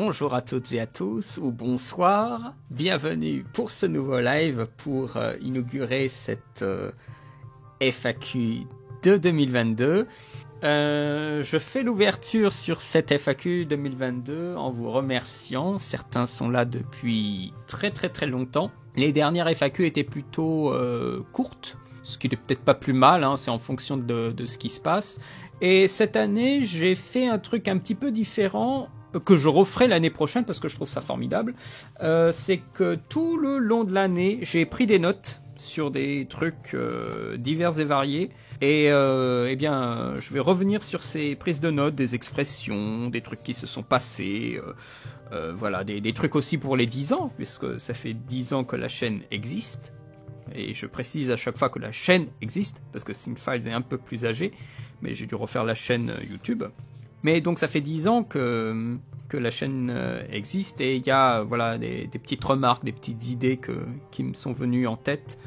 Bonjour à toutes et à tous, ou bonsoir, bienvenue pour ce nouveau live pour inaugurer cette FAQ de 2022. Je fais l'ouverture sur cette FAQ 2022 en vous remerciant, certains sont là depuis très longtemps. Les dernières FAQ étaient plutôt courtes, ce qui n'est peut-être pas plus mal, hein, c'est en fonction de ce qui se passe. Et cette année, j'ai fait un truc un petit peu différent, que je referai l'année prochaine parce que je trouve ça formidable. C'est que tout le long de l'année, j'ai pris des notes sur des trucs divers et variés. Et eh bien, je vais revenir sur ces prises de notes, des expressions, des trucs qui se sont passés. Voilà, des trucs aussi pour les 10 ans, puisque ça fait 10 ans que la chaîne existe. Et je précise à chaque fois que la chaîne existe, parce que Syncfiles est un peu plus âgé, mais j'ai dû refaire la chaîne YouTube. Mais donc ça fait 10 ans que la chaîne existe, et il y a voilà, des petites remarques, des petites idées qui me sont venues en tête,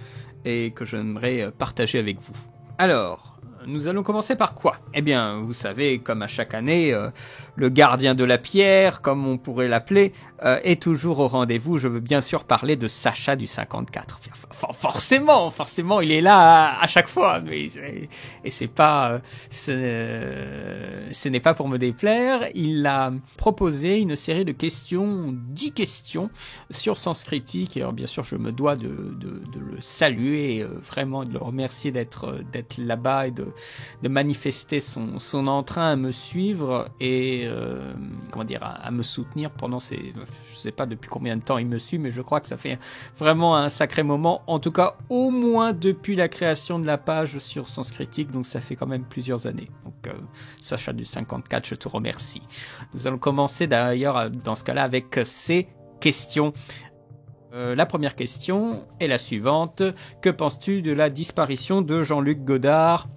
et que j'aimerais partager avec vous. Alors, nous allons commencer par quoi? Eh bien, vous savez, comme à chaque année, le gardien de la pierre, comme on pourrait l'appeler, est toujours au rendez-vous. Je veux bien sûr parler de Sacha du 54. Forcément, il est là à chaque fois. Mais, et c'est pas, ce n'est pas pour me déplaire. Il a proposé une série de questions, 10 questions sur Sens Critique. Et alors, bien sûr, je me dois de le saluer, vraiment de le remercier d'être là-bas et de manifester son entrain à me suivre et à me soutenir pendant ces, je sais pas depuis combien de temps il me suit, mais je crois que ça fait vraiment un sacré moment, en tout cas au moins depuis la création de la page sur Sens Critique, donc ça fait quand même plusieurs années. Donc Sacha du 54, je te remercie. Nous allons commencer d'ailleurs dans ce cas-là avec ces questions. La première question est la suivante. Que penses-tu de la disparition de Jean-Luc Godard?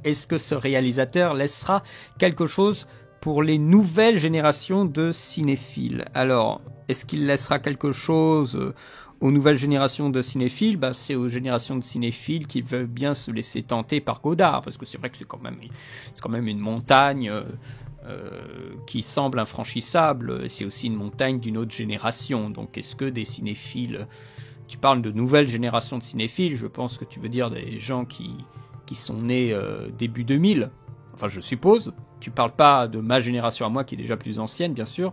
Est-ce que ce réalisateur laissera quelque chose pour les nouvelles générations de cinéphiles? Alors, est-ce qu'il laissera quelque chose aux nouvelles générations de cinéphiles? C'est aux générations de cinéphiles qui veulent bien se laisser tenter par Godard, parce que c'est vrai que c'est quand même une montagne qui semble infranchissable. C'est aussi une montagne d'une autre génération. Donc, est-ce que des cinéphiles... Tu parles de nouvelles générations de cinéphiles, je pense que tu veux dire des gens qui sont nés début 2000, enfin je suppose. Tu parles pas de ma génération à moi qui est déjà plus ancienne, bien sûr.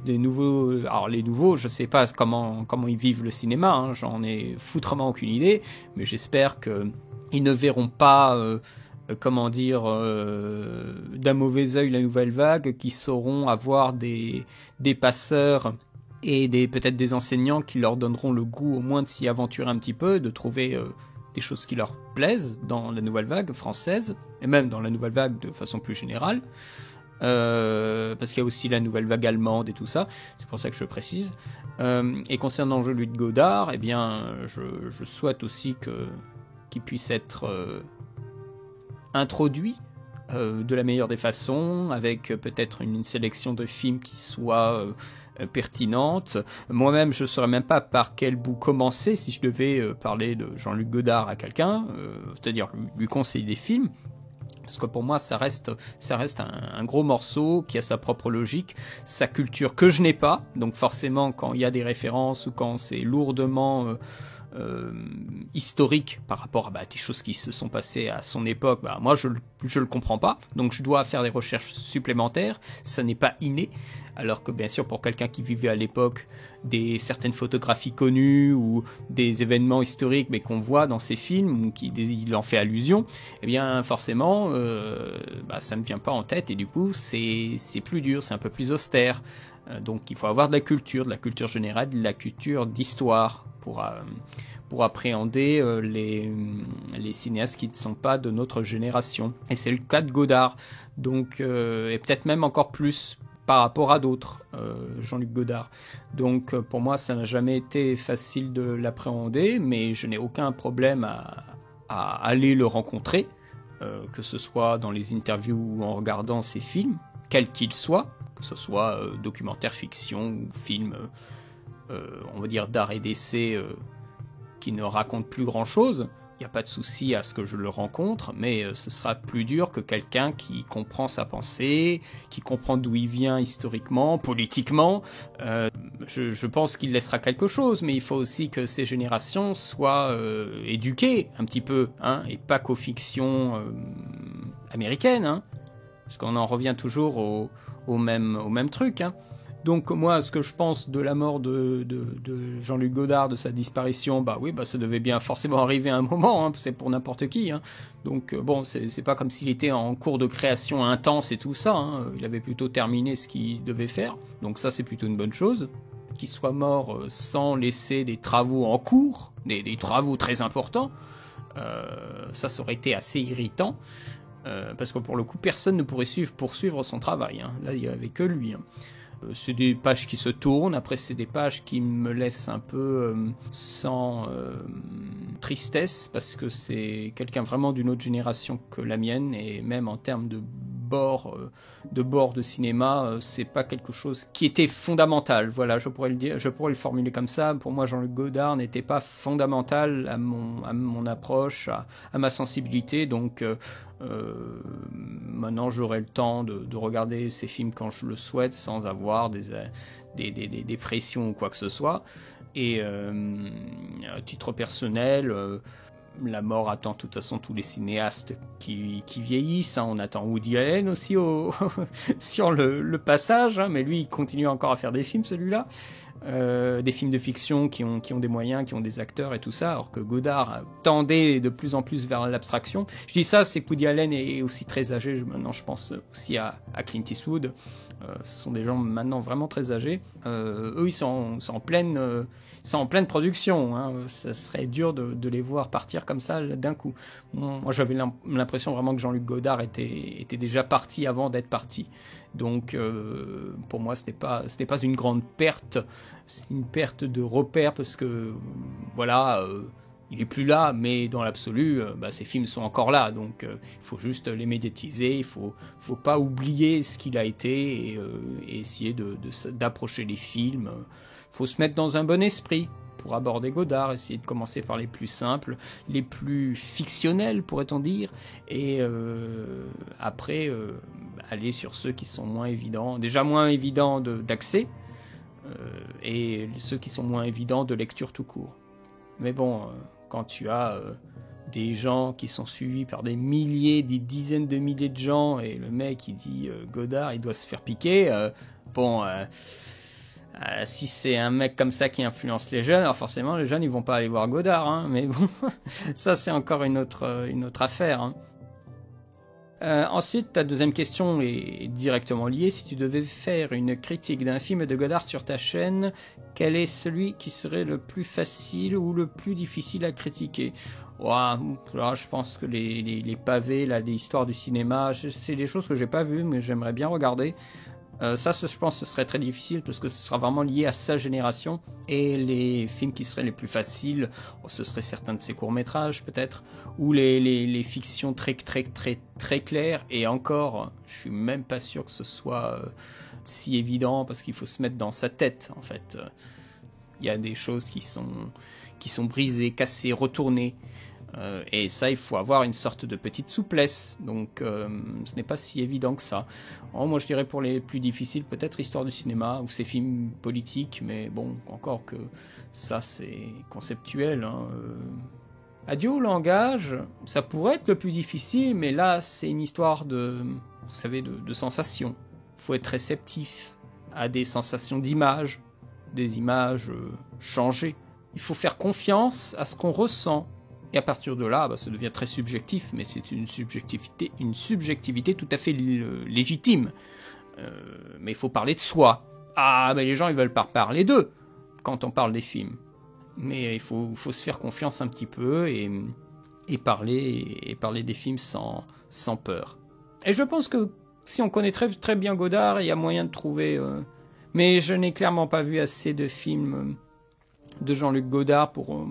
Des nouveaux, alors les nouveaux, je sais pas comment ils vivent le cinéma, hein, j'en ai foutrement aucune idée, mais j'espère que ils ne verront pas, d'un mauvais œil la nouvelle vague, qui sauront avoir des passeurs et peut-être des enseignants qui leur donneront le goût au moins de s'y aventurer un petit peu, de trouver des choses qui leur plaisent dans la nouvelle vague française, et même dans la nouvelle vague de façon plus générale, parce qu'il y a aussi la nouvelle vague allemande et tout ça, c'est pour ça que je précise. Et concernant Jean-Luc Godard, eh bien, je souhaite aussi qu'il puisse être introduit de la meilleure des façons, avec peut-être une sélection de films qui soit... pertinente. Moi-même, je ne saurais même pas par quel bout commencer si je devais parler de Jean-Luc Godard à quelqu'un, c'est-à-dire lui conseiller des films, parce que pour moi, ça reste un gros morceau qui a sa propre logique, sa culture que je n'ai pas, donc forcément, quand il y a des références ou quand c'est lourdement... historique par rapport à des choses qui se sont passées à son époque, moi je le comprends pas, donc je dois faire des recherches supplémentaires, ça n'est pas inné, alors que bien sûr pour quelqu'un qui vivait à l'époque certaines photographies connues ou des événements historiques mais qu'on voit dans ses films ou il en fait allusion, eh bien forcément ça ne vient pas en tête, et du coup c'est plus dur, c'est un peu plus austère. Donc il faut avoir de la culture générale, de la culture d'histoire pour appréhender les cinéastes qui ne sont pas de notre génération. Et c'est le cas de Godard, donc, et peut-être même encore plus par rapport à d'autres, Jean-Luc Godard. Donc pour moi, ça n'a jamais été facile de l'appréhender, mais je n'ai aucun problème à aller le rencontrer, que ce soit dans les interviews ou en regardant ses films, quels qu'ils soient, que ce soit documentaire fiction ou film, on va dire d'art et d'essai, qui ne raconte plus grand-chose. Il n'y a pas de souci à ce que je le rencontre, mais ce sera plus dur que quelqu'un qui comprend sa pensée, qui comprend d'où il vient historiquement, politiquement. Je pense qu'il laissera quelque chose, mais il faut aussi que ces générations soient éduquées un petit peu, hein, et pas qu'aux fictions américaines, hein, parce qu'on en revient toujours au même truc, hein. Donc moi, ce que je pense de la mort de Jean-Luc Godard, de sa disparition, bah oui, bah ça devait bien forcément arriver à un moment, hein, c'est pour n'importe qui, hein. Donc bon, c'est pas comme s'il était en cours de création intense et tout ça, hein. Il avait plutôt terminé ce qu'il devait faire, donc ça c'est plutôt une bonne chose. Qu'il soit mort sans laisser des travaux en cours, des travaux très importants, ça aurait été assez irritant, parce que pour le coup, personne ne pourrait poursuivre son travail, hein. Là, il n'y avait que lui, hein. C'est des pages qui se tournent, après c'est des pages qui me laissent un peu sans tristesse, parce que c'est quelqu'un vraiment d'une autre génération que la mienne, et même en termes de bord de cinéma, c'est pas quelque chose qui était fondamental, voilà, je pourrais le formuler comme ça. Pour moi, Jean-Luc Godard n'était pas fondamental à mon approche, à ma sensibilité, donc maintenant j'aurai le temps de regarder ces films quand je le souhaite, sans avoir des pressions ou quoi que ce soit. Et à titre personnel, la mort attend de toute façon tous les cinéastes qui vieillissent, hein. On attend Woody Allen aussi sur le passage, hein, mais lui il continue encore à faire des films, celui-là. Des films de fiction qui ont des moyens, qui ont des acteurs et tout ça, alors que Godard tendait de plus en plus vers l'abstraction. Je dis ça, c'est que Woody Allen est aussi très âgé. Maintenant, je pense aussi à Clint Eastwood. Ce sont des gens maintenant vraiment très âgés. Eux, ils sont en pleine production, hein. Ça serait dur de les voir partir comme ça d'un coup. Moi, j'avais l'impression vraiment que Jean-Luc Godard était déjà parti avant d'être parti. Donc, pour moi, ce n'est pas une grande perte. C'est une perte de repère parce que, voilà, il est plus là, mais dans l'absolu, ces films sont encore là. Donc, il faut juste les médiatiser. Il faut pas oublier ce qu'il a été et essayer d'approcher les films. Il faut se mettre dans un bon esprit pour aborder Godard, essayer de commencer par les plus simples, les plus fictionnels, pourrait-on dire, et après aller sur ceux qui sont moins évidents, déjà moins évidents d'accès, et ceux qui sont moins évidents de lecture tout court. Mais bon, quand tu as des gens qui sont suivis par des milliers, des dizaines de milliers de gens, et le mec il dit Godard il doit se faire piquer, si c'est un mec comme ça qui influence les jeunes, alors forcément les jeunes ils vont pas aller voir Godard, hein, mais bon, ça c'est encore une autre affaire, hein. Ensuite, ta deuxième question est directement liée. Si tu devais faire une critique d'un film de Godard sur ta chaîne, quel est celui qui serait le plus facile ou le plus difficile à critiquer? Là, je pense que les pavés, là, les histoires du cinéma, c'est des choses que j'ai pas vues, mais j'aimerais bien regarder. Je pense que ce serait très difficile parce que ce sera vraiment lié à sa génération. Et les films qui seraient les plus faciles, ce seraient certains de ses courts-métrages peut-être, ou les fictions très claires. Et encore, je suis même pas sûr que ce soit si évident parce qu'il faut se mettre dans sa tête en fait. Il y a des choses qui sont brisées, cassées, retournées. Et ça, il faut avoir une sorte de petite souplesse. Donc, ce n'est pas si évident que ça. Moi, je dirais pour les plus difficiles, peut-être Histoire du cinéma ou ces films politiques. Mais bon, encore que ça, c'est conceptuel, hein. Adieu au langage, ça pourrait être le plus difficile, mais là, c'est une histoire de sensations. Il faut être réceptif à des sensations d'images, des images changées. Il faut faire confiance à ce qu'on ressent. Et à partir de là, ça devient très subjectif, mais c'est une subjectivité tout à fait légitime. Mais il faut parler de soi. Mais les gens, ils veulent pas parler d'eux quand on parle des films. Mais il faut se faire confiance un petit peu et parler des films sans peur. Et je pense que si on connaît très, très bien Godard, il y a moyen de trouver... Mais je n'ai clairement pas vu assez de films de Jean-Luc Godard pour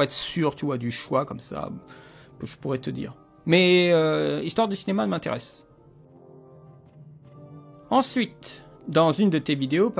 être sûr, tu vois, du choix comme ça, que je pourrais te dire. Mais Histoire du cinéma m'intéresse. Ensuite, dans une de tes vidéos,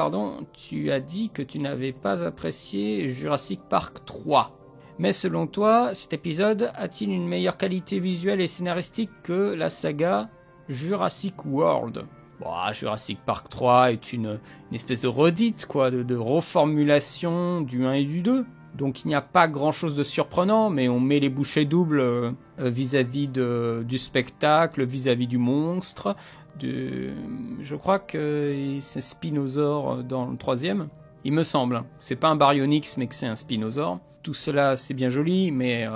tu as dit que tu n'avais pas apprécié Jurassic Park 3. Mais selon toi, cet épisode a-t-il une meilleure qualité visuelle et scénaristique que la saga Jurassic World? Bon, Jurassic Park 3 est une espèce de redite, quoi, de reformulation du 1 et du 2. Donc il n'y a pas grand-chose de surprenant, mais on met les bouchées doubles vis-à-vis du spectacle, vis-à-vis du monstre. Je crois que c'est Spinosaure dans le 3e. Il me semble. C'est pas un Baryonyx, mais que c'est un Spinosaure. Tout cela, c'est bien joli, mais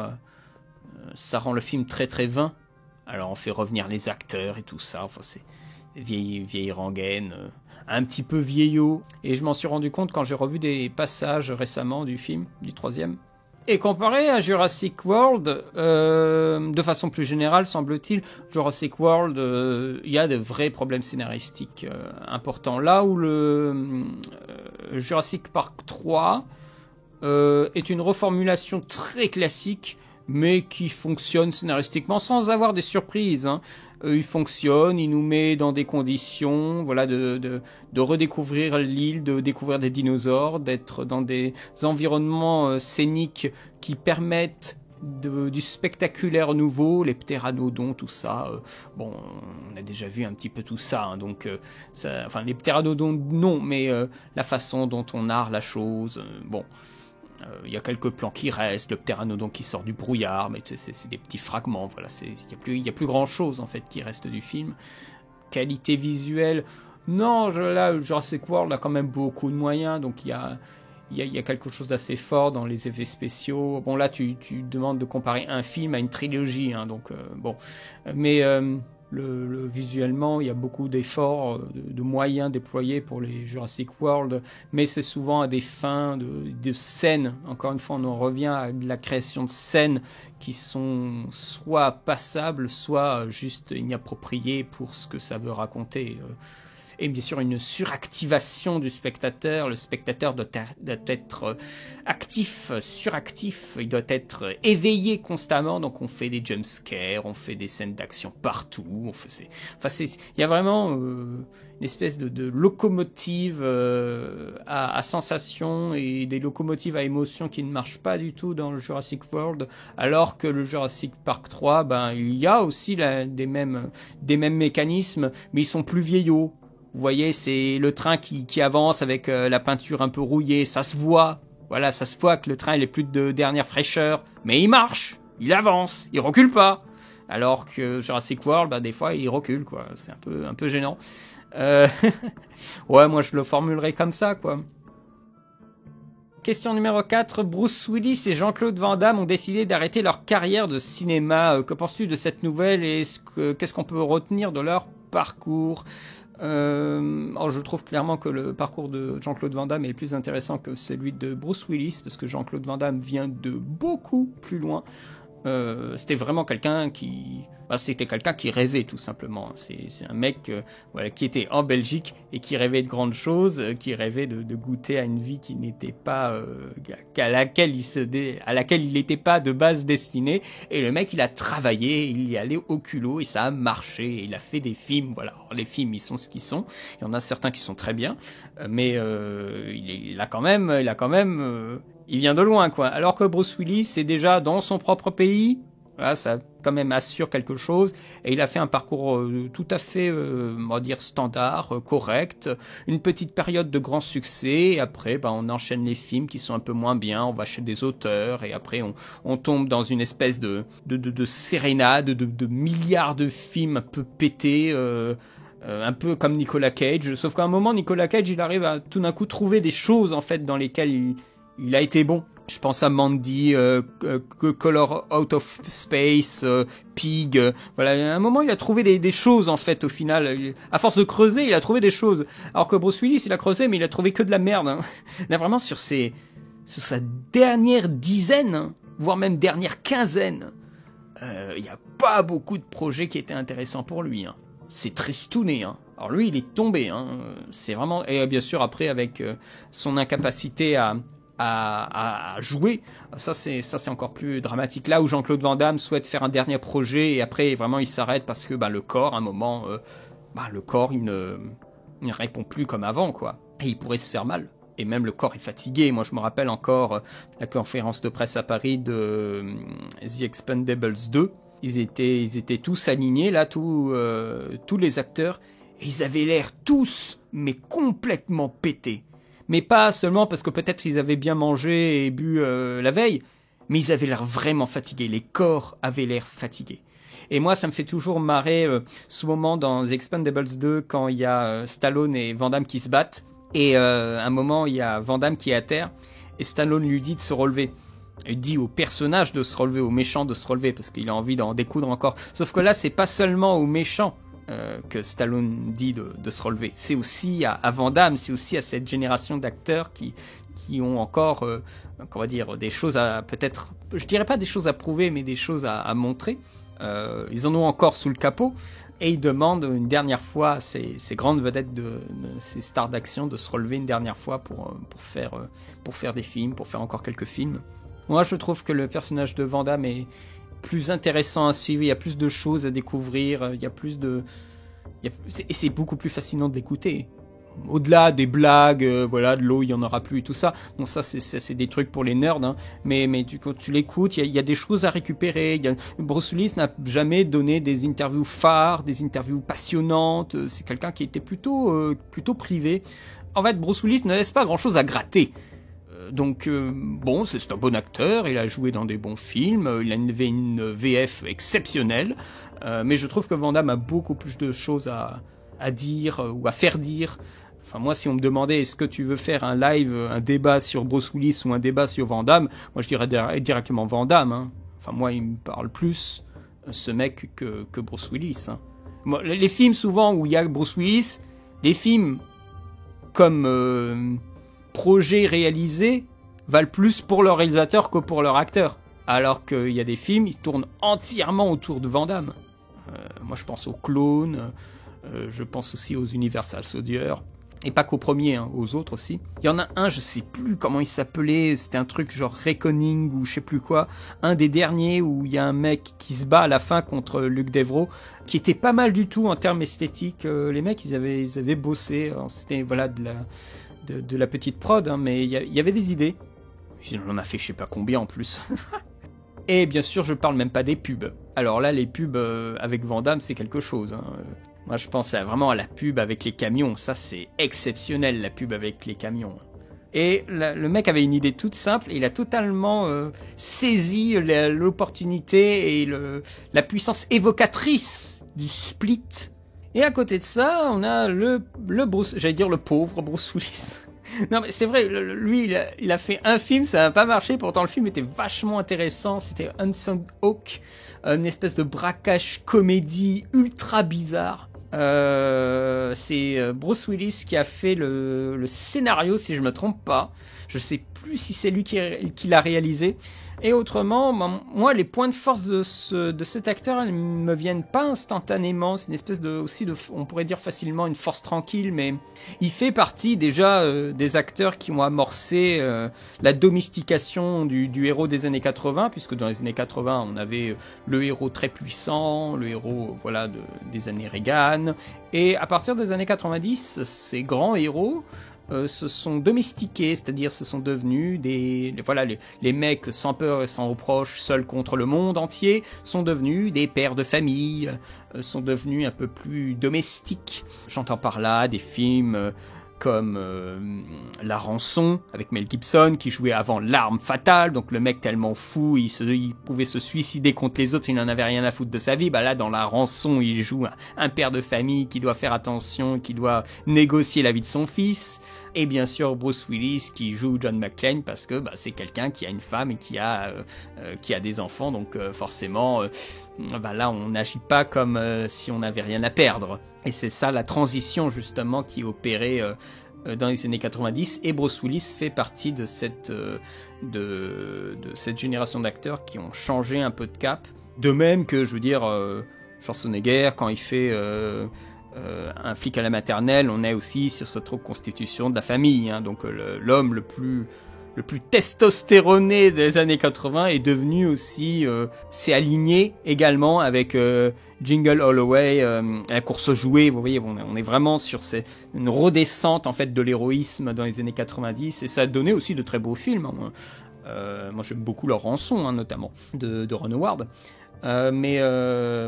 ça rend le film très très vain. Alors on fait revenir les acteurs et tout ça. Enfin, c'est vieille rengaine, un petit peu vieillot. Et je m'en suis rendu compte quand j'ai revu des passages récemment du film, du 3e. Et comparé à Jurassic World, de façon plus générale, semble-t-il, Jurassic World, il y a de vrais problèmes scénaristiques importants. Là où le Jurassic Park 3 est une reformulation très classique, mais qui fonctionne scénaristiquement sans avoir des surprises, hein. Il fonctionne, il nous met dans des conditions, voilà, de redécouvrir l'île, de découvrir des dinosaures, d'être dans des environnements scéniques qui permettent du spectaculaire nouveau, les ptéranodons, tout ça. Bon, on a déjà vu un petit peu tout ça, hein, donc enfin les ptéranodons non, mais la façon dont on narre la chose, bon. Il y a quelques plans qui restent, le ptéranodon qui sort du brouillard, mais c'est des petits fragments, voilà, il y a plus grand chose en fait qui reste du film. Qualité visuelle, non, là Jurassic World a quand même beaucoup de moyens, donc il y a quelque chose d'assez fort dans les effets spéciaux. Bon là tu demandes de comparer un film à une trilogie, hein, donc bon, mais visuellement, il y a beaucoup d'efforts, de moyens déployés pour les Jurassic World, mais c'est souvent à des fins de scènes. Encore une fois, on en revient à de la création de scènes qui sont soit passables, soit juste inappropriées pour ce que ça veut raconter. Et bien sûr, une suractivation du spectateur. Le spectateur doit être actif, suractif. Il doit être éveillé constamment. Donc, on fait des jumpscares, on fait des scènes d'action partout. Il y a vraiment une espèce de locomotive à sensation et des locomotives à émotion qui ne marchent pas du tout dans le Jurassic World. Alors que le Jurassic Park 3, il y a aussi des mêmes mécanismes, mais ils sont plus vieillots. Vous voyez, c'est le train qui avance avec la peinture un peu rouillée, ça se voit. Voilà, ça se voit que le train il est plus de dernière fraîcheur, mais il marche, il avance, il recule pas. Alors que Jurassic World, des fois il recule, quoi. C'est un peu gênant. Ouais, moi je le formulerai comme ça, quoi. Question numéro 4. Bruce Willis et Jean-Claude Van Damme ont décidé d'arrêter leur carrière de cinéma. Que penses-tu de cette nouvelle et qu'est-ce qu'on peut retenir de leur parcours? Je trouve clairement que le parcours de Jean-Claude Van Damme est plus intéressant que celui de Bruce Willis, parce que Jean-Claude Van Damme vient de beaucoup plus loin. C'était vraiment quelqu'un qui rêvait tout simplement. C'est un mec qui était en Belgique et qui rêvait de grandes choses, qui rêvait de goûter à une vie qui n'était pas à laquelle il n'était pas de base destiné. Et le mec, il a travaillé, il y allait au culot et ça a marché. Il a fait des films, voilà. Alors, les films, ils sont ce qu'ils sont. Il y en a certains qui sont très bien, mais il vient de loin, quoi. Alors que Bruce Willis, c'est déjà dans son propre pays. Voilà, ça quand même assure quelque chose. Et il a fait un parcours tout à fait, on va dire, standard, correct. Une petite période de grand succès. Et après, on enchaîne les films qui sont un peu moins bien. On va chez des auteurs. Et après, on tombe dans une espèce de sérénade, de milliards de films un peu pétés. Un peu comme Nicolas Cage. Sauf qu'à un moment, Nicolas Cage, il arrive à tout d'un coup trouver des choses, en fait, dans lesquelles il a été bon. Je pense à Mandy, Color Out of Space, Pig. Voilà, à un moment, il a trouvé des choses, en fait, au final. À force de creuser, il a trouvé des choses. Alors que Bruce Willis, il a creusé, mais il a trouvé que de la merde. Hein. Là, vraiment, sur sa dernière dizaine, hein, voire même dernière quinzaine, il n'y a pas beaucoup de projets qui étaient intéressants pour lui. Hein. C'est tristouné, hein. Alors lui, il est tombé, hein. C'est vraiment... Et bien sûr, après, avec son incapacité à jouer, ça c'est encore plus dramatique. Là où Jean-Claude Van Damme souhaite faire un dernier projet et après vraiment il s'arrête parce que le corps, à un moment, le corps il ne répond plus comme avant, quoi. Et il pourrait se faire mal. et même le corps est fatigué. Moi, je me rappelle encore la conférence de presse à Paris de The Expendables 2. Ils étaient tous alignés, là, tous les acteurs, et ils avaient l'air tous, mais complètement pétés. Mais pas seulement parce que peut-être ils avaient bien mangé et bu la veille, mais ils avaient l'air vraiment fatigués. Les corps avaient l'air fatigués. Et moi, ça me fait toujours marrer ce moment dans The Expendables 2 quand il y a Stallone et Van Damme qui se battent. Et à un moment, il y a Van Damme qui est à terre et Stallone lui dit de se relever. Il dit au personnage de se relever, au méchant de se relever parce qu'il a envie d'en découdre encore. Sauf que là, c'est pas seulement au méchant que Stallone dit de se relever. C'est aussi à Van Damme, c'est aussi à cette génération d'acteurs qui ont encore, on va dire, des choses à peut-être, je dirais pas des choses à prouver, mais des choses à montrer. Ils en ont encore sous le capot et ils demandent une dernière fois à ces grandes vedettes, ces stars d'action de se relever une dernière fois pour faire des films, pour faire encore quelques films. Moi, je trouve que le personnage de Van Damme est plus intéressant à suivre, il y a plus de choses à découvrir, il y a plus de... et c'est beaucoup plus fascinant d'écouter. Au-delà des blagues, voilà, de l'eau, il n'y en aura plus et tout ça. Bon, ça, c'est des trucs pour les nerds, hein. Mais quand tu l'écoutes, il y a des choses à récupérer. Bruce Willis n'a jamais donné des interviews phares, des interviews passionnantes. C'est quelqu'un qui était plutôt privé. En fait, Bruce Willis ne laisse pas grand-chose à gratter. Donc, bon, c'est un bon acteur, il a joué dans des bons films, il a une VF exceptionnelle, mais je trouve que Van Damme a beaucoup plus de choses à dire ou à faire dire. Enfin, moi, si on me demandait est-ce que tu veux faire un live, un débat sur Bruce Willis ou un débat sur Van Damme, moi je dirais directement Van Damme, hein. Enfin, moi, il me parle plus, ce mec, que Bruce Willis, hein. Moi, les films, souvent, où il y a Bruce Willis, les films comme... projets réalisés valent plus pour leur réalisateur que pour leur acteur. Alors qu'il y a des films, ils tournent entièrement autour de Van Damme. Moi, je pense aux Clones, je pense aussi aux Universal Soldier, et pas qu'aux premiers, hein, aux autres aussi. Il y en a un, je sais plus comment il s'appelait, c'était un truc genre Reckoning ou je sais plus quoi, un des derniers où il y a un mec qui se bat à la fin contre Luc Devro, qui était pas mal du tout en termes esthétiques. Les mecs, ils avaient bossé, c'était voilà de la petite prod, hein, mais il y avait des idées. On en a fait je sais pas combien en plus. Et bien sûr, je parle même pas des pubs. Alors là, les pubs avec Van Damme, c'est quelque chose, hein. Moi, je pense vraiment à la pub avec les camions. Ça, c'est exceptionnel, la pub avec les camions. Et le mec avait une idée toute simple. Et il a totalement saisi l'opportunité et la puissance évocatrice du split. Et à côté de ça, on a le Bruce, j'allais dire le pauvre Bruce Willis. Non mais c'est vrai, lui il a fait un film, ça n'a pas marché, pourtant le film était vachement intéressant, c'était Unsung Hawk, une espèce de braquage comédie ultra bizarre. C'est Bruce Willis qui a fait le scénario, si je me trompe pas. Je sais plus si c'est lui qui l'a réalisé. Et autrement, moi, les points de force de cet acteur, ils me viennent pas instantanément. C'est une espèce on pourrait dire facilement une force tranquille, mais il fait partie déjà des acteurs qui ont amorcé la domestication du héros des années 80, puisque dans les années 80, on avait le héros très puissant, le héros voilà des années Reagan, et à partir des années 90, ces grands héros se sont domestiqués, c'est-à-dire se sont devenus les mecs sans peur et sans reproche, seuls contre le monde entier, sont devenus des pères de famille, sont devenus un peu plus domestiques. J'entends par là des films comme La Rançon avec Mel Gibson qui jouait avant L'Arme Fatale, donc le mec tellement fou, il pouvait se suicider contre les autres, il n'en avait rien à foutre de sa vie. Bah là dans La Rançon il joue un père de famille qui doit faire attention, qui doit négocier la vie de son fils. Et bien sûr Bruce Willis qui joue John McClane parce que c'est quelqu'un qui a une femme et qui a des enfants, donc forcément là on n'agit pas comme si on n'avait rien à perdre. Et c'est ça la transition justement qui est opérée dans les années 90, et Bruce Willis fait partie de cette génération d'acteurs qui ont changé un peu de cap. De même que, je veux dire, Schwarzenegger, quand il fait un flic à la maternelle, on est aussi sur cette reconstitution de la famille, hein, donc l'homme le le plus testostéroné des années 80 est devenu aussi, s'est aligné également avec Jingle All the Way, la course aux jouets. Vous voyez, on est vraiment sur une redescente en fait de l'héroïsme dans les années 90, et ça a donné aussi de très beaux films. Moi j'aime beaucoup leur rançon, hein, notamment de Ron Howard. Mais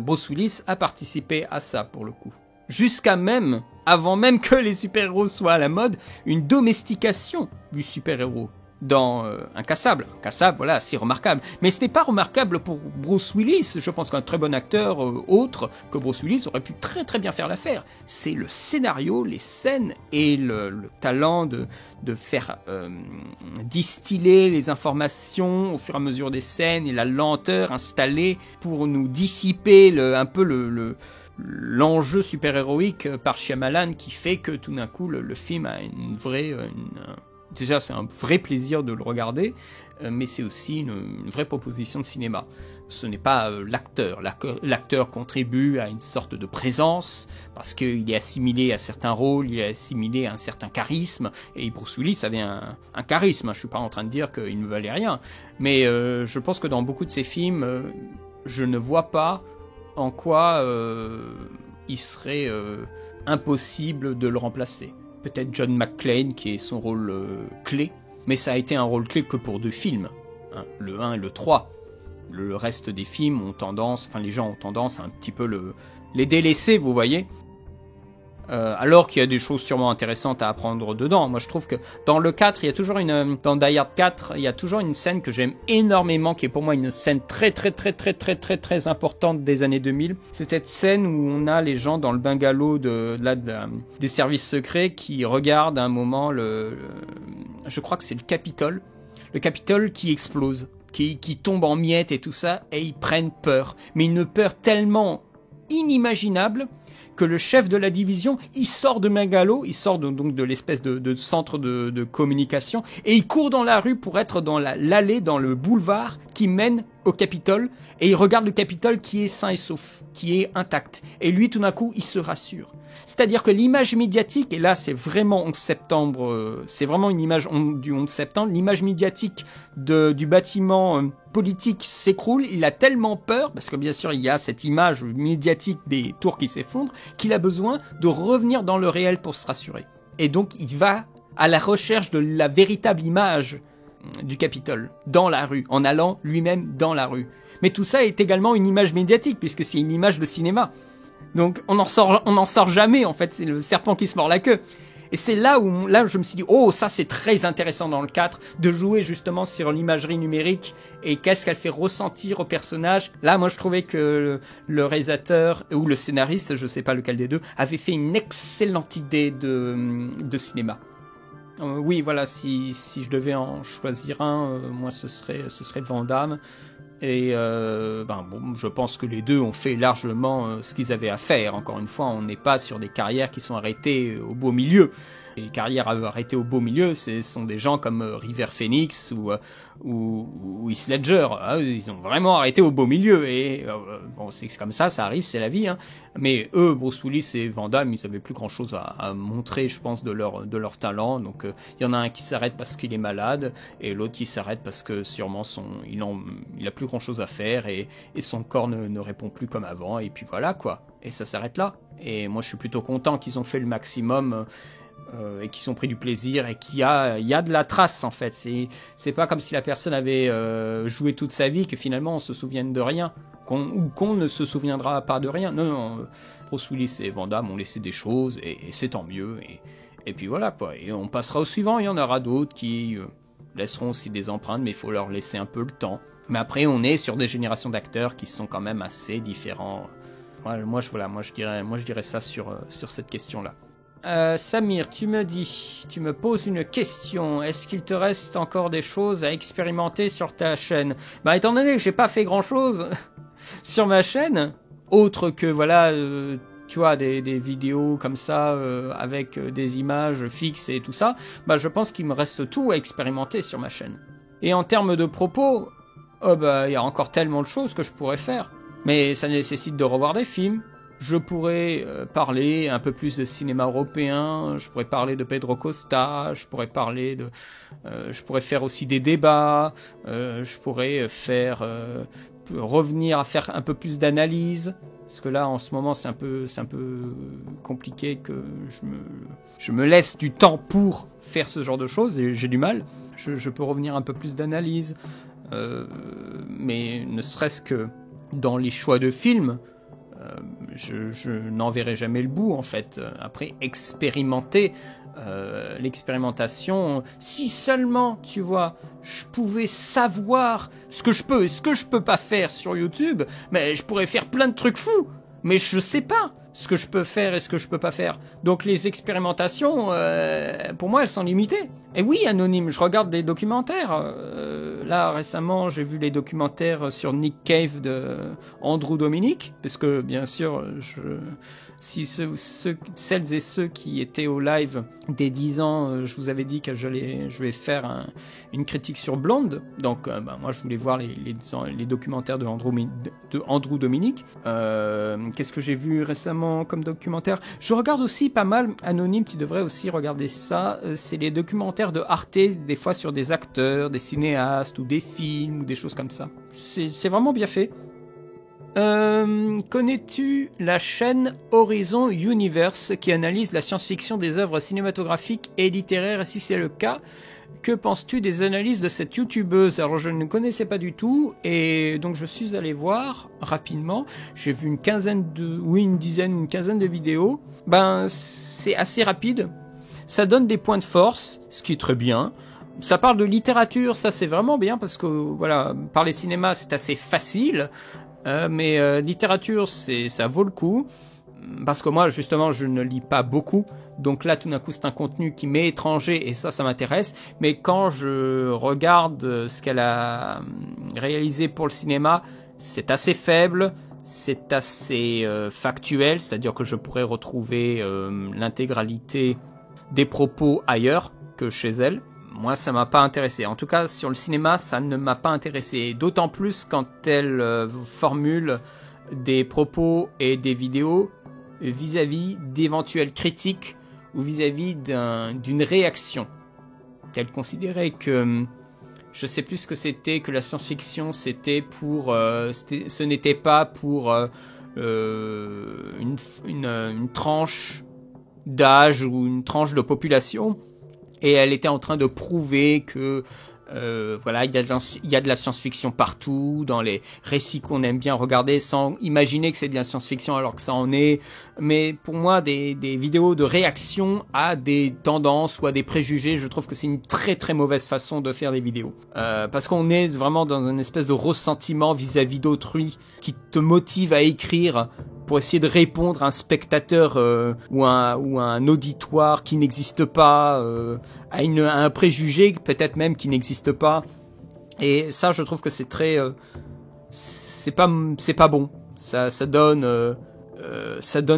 Bruce Willis a participé à ça pour le coup. Jusqu'à même, avant même que les super-héros soient à la mode, une domestication du super-héros dans Incassable. Incassable, voilà, c'est remarquable. Mais ce n'est pas remarquable pour Bruce Willis. Je pense qu'un très bon acteur autre que Bruce Willis aurait pu très très bien faire l'affaire. C'est le scénario, les scènes et le talent de faire distiller les informations au fur et à mesure des scènes et la lenteur installée pour nous dissiper un peu l'enjeu super-héroïque par Shyamalan, qui fait que tout d'un coup le film a une vraie... Déjà, c'est un vrai plaisir de le regarder, mais c'est aussi une vraie proposition de cinéma. Ce n'est pas l'acteur. L'acteur contribue à une sorte de présence, parce qu'il est assimilé à certains rôles, il est assimilé à un certain charisme, et Bruce Willis avait un charisme. Je ne suis pas en train de dire qu'il ne valait rien, mais je pense que dans beaucoup de ses films, je ne vois pas en quoi il serait impossible de le remplacer. Peut-être John McClane, qui est son rôle clé, mais ça a été un rôle clé que pour 2 films, hein, le 1 et le 3. Le reste des films ont tendance, enfin les gens ont tendance à un petit peu les délaisser, vous voyez. Alors qu'il y a des choses sûrement intéressantes à apprendre dedans. Moi je trouve que dans le 4, il y a toujours dans Die Hard 4, il y a toujours une scène que j'aime énormément, qui est pour moi une scène très très importante des années 2000. C'est cette scène où on a les gens dans le bungalow des services secrets qui regardent à un moment je crois que c'est le Capitole qui explose, qui tombe en miettes et tout ça, et ils prennent peur. Mais une peur tellement inimaginable que le chef de la division, il sort de Megalo, il sort donc de l'espèce de centre de communication, et il court dans la rue pour être dans l'allée, dans le boulevard qui mène au Capitole, et il regarde le Capitole qui est sain et sauf, qui est intact. Et lui, tout d'un coup, il se rassure. C'est-à-dire que l'image médiatique, et là c'est vraiment 11 septembre, c'est vraiment une image du 11 septembre, l'image médiatique du bâtiment politique s'écroule, il a tellement peur, parce que bien sûr il y a cette image médiatique des tours qui s'effondrent, qu'il a besoin de revenir dans le réel pour se rassurer. Et donc il va à la recherche de la véritable image du Capitole, dans la rue, en allant lui-même dans la rue. Mais tout ça est également une image médiatique, puisque c'est une image de cinéma. Donc on n'en sort jamais, en fait, c'est le serpent qui se mord la queue. Et c'est là où je me suis dit, oh, ça c'est très intéressant dans le 4, de jouer justement sur l'imagerie numérique et qu'est-ce qu'elle fait ressentir au personnage. Là, moi je trouvais que le réalisateur, ou le scénariste, je sais pas lequel des deux, avait fait une excellente idée de cinéma. Oui, voilà, si je devais en choisir un, moi ce serait Van Damme. Et je pense que les deux ont fait largement ce qu'ils avaient à faire. Encore une fois, on n'est pas sur des carrières qui sont arrêtées au beau milieu. Les carrières arrêtées au beau milieu, ce sont des gens comme River Phoenix ou Heath Ledger. Ils ont vraiment arrêté au beau milieu. Et c'est comme ça arrive, c'est la vie. Hein. Mais eux, Bruce Willis et Van Damme, ils avaient plus grand chose à montrer, je pense, de leur talent. Donc il y en a un qui s'arrête parce qu'il est malade, et l'autre qui s'arrête parce que sûrement il a plus grand chose à faire, et son corps ne répond plus comme avant. Et puis voilà quoi. Et ça s'arrête là. Et moi, je suis plutôt content qu'ils ont fait le maximum. Et qui sont pris du plaisir, et qu'il y a de la trace en fait. C'est pas comme si la personne avait joué toute sa vie, que finalement on se souvienne de rien, ou qu'on ne se souviendra pas de rien. Non, Bruce Willis et Van Damme ont laissé des choses, et c'est tant mieux, et puis voilà quoi. Et on passera au suivant, il y en aura d'autres qui laisseront aussi des empreintes, mais il faut leur laisser un peu le temps. Mais après on est sur des générations d'acteurs qui sont quand même assez différents. Moi je dirais ça sur cette question là. Samir, tu me poses une question. Est-ce qu'il te reste encore des choses à expérimenter sur ta chaîne? Étant donné que j'ai pas fait grand chose sur ma chaîne, autre que tu vois, des vidéos comme ça avec des images fixes et tout ça, je pense qu'il me reste tout à expérimenter sur ma chaîne. Et en termes de propos, il y a encore tellement de choses que je pourrais faire. Mais ça nécessite de revoir des films, Je pourrais parler un peu plus de cinéma européen, je pourrais parler de Pedro Costa, je pourrais faire aussi des débats, je pourrais revenir à faire un peu plus d'analyse, parce que là en ce moment c'est un peu compliqué que je me laisse du temps pour faire ce genre de choses et j'ai du mal. Je peux revenir un peu plus d'analyse, mais ne serait-ce que dans les choix de films. Je n'en verrai jamais le bout en fait. Après, expérimenter, l'expérimentation, si seulement, tu vois, je pouvais savoir ce que je peux et ce que je peux pas faire sur YouTube, mais je pourrais faire plein de trucs fous, mais je sais pas ce que je peux faire et ce que je peux pas faire. Donc les expérimentations, pour moi, elles sont limitées. Et oui, Anonyme, je regarde des documentaires. Là, récemment, j'ai vu les documentaires sur Nick Cave de Andrew Dominic, parce que, bien sûr, si celles et ceux qui étaient au live des 10 ans, je vous avais dit que je vais faire une critique sur Blonde. Donc, moi, je voulais voir les documentaires de Andrew Dominic. Qu'est-ce que j'ai vu récemment comme documentaire? Je regarde aussi pas mal, Anonyme, tu devrais aussi regarder ça. C'est les documentaires de Arte, des fois sur des acteurs, des cinéastes, ou des films, ou des choses comme ça. C'est vraiment bien fait. Connais-tu la chaîne Horizon Universe qui analyse la science-fiction des œuvres cinématographiques et littéraires? Et si c'est le cas, que penses-tu des analyses de cette youtubeuse? Alors je ne connaissais pas du tout et donc je suis allé voir rapidement. J'ai vu une quinzaine de vidéos. C'est assez rapide. Ça donne des points de force, ce qui est très bien. Ça parle de littérature, ça c'est vraiment bien parce que voilà, parler cinéma c'est assez facile. Mais littérature, ça vaut le coup, parce que moi, justement, je ne lis pas beaucoup, donc là, tout d'un coup, c'est un contenu qui m'est étranger, et ça m'intéresse, mais quand je regarde ce qu'elle a réalisé pour le cinéma, c'est assez faible, c'est assez factuel, c'est-à-dire que je pourrais retrouver l'intégralité des propos ailleurs que chez elle. Moi, ça m'a pas intéressé. En tout cas, sur le cinéma, ça ne m'a pas intéressé. D'autant plus quand elle formule des propos et des vidéos vis-à-vis d'éventuelles critiques ou vis-à-vis d'une réaction. Elle considérait que, je sais plus ce que c'était, que la science-fiction, c'était pour, ce n'était pas pour une tranche d'âge ou une tranche de population. Et elle était en train de prouver que voilà, il y a de la science-fiction partout, dans les récits qu'on aime bien regarder, sans imaginer que c'est de la science-fiction alors que ça en est. Mais pour moi, des vidéos de réaction à des tendances ou à des préjugés, je trouve que c'est une très très mauvaise façon de faire des vidéos. Parce qu'on est vraiment dans une espèce de ressentiment vis-à-un d'autrui qui te motive à écrire pour essayer de répondre à un spectateur ou à un auditoire qui n'existe pas, à un préjugé peut-être même qui n'existe pas. Et ça, je trouve que c'est très, c'est pas bon. Ça donne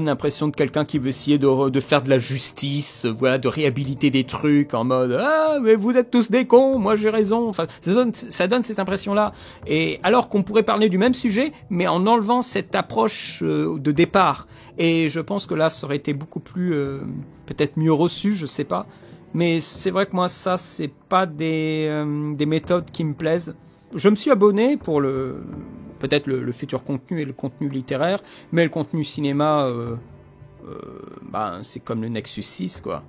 l'impression de quelqu'un qui veut essayer de faire de la justice, voilà, de réhabiliter des trucs en mode ah mais vous êtes tous des cons, moi j'ai raison. Enfin, ça donne cette impression-là. Et alors qu'on pourrait parler du même sujet, mais en enlevant cette approche de départ. Et je pense que là, ça aurait été beaucoup plus, peut-être mieux reçu, je sais pas. Mais c'est vrai que moi, ça, c'est pas des méthodes qui me plaisent. Je me suis abonné pour peut-être le futur contenu et le contenu littéraire, mais le contenu cinéma, c'est comme le Nexus 6, quoi.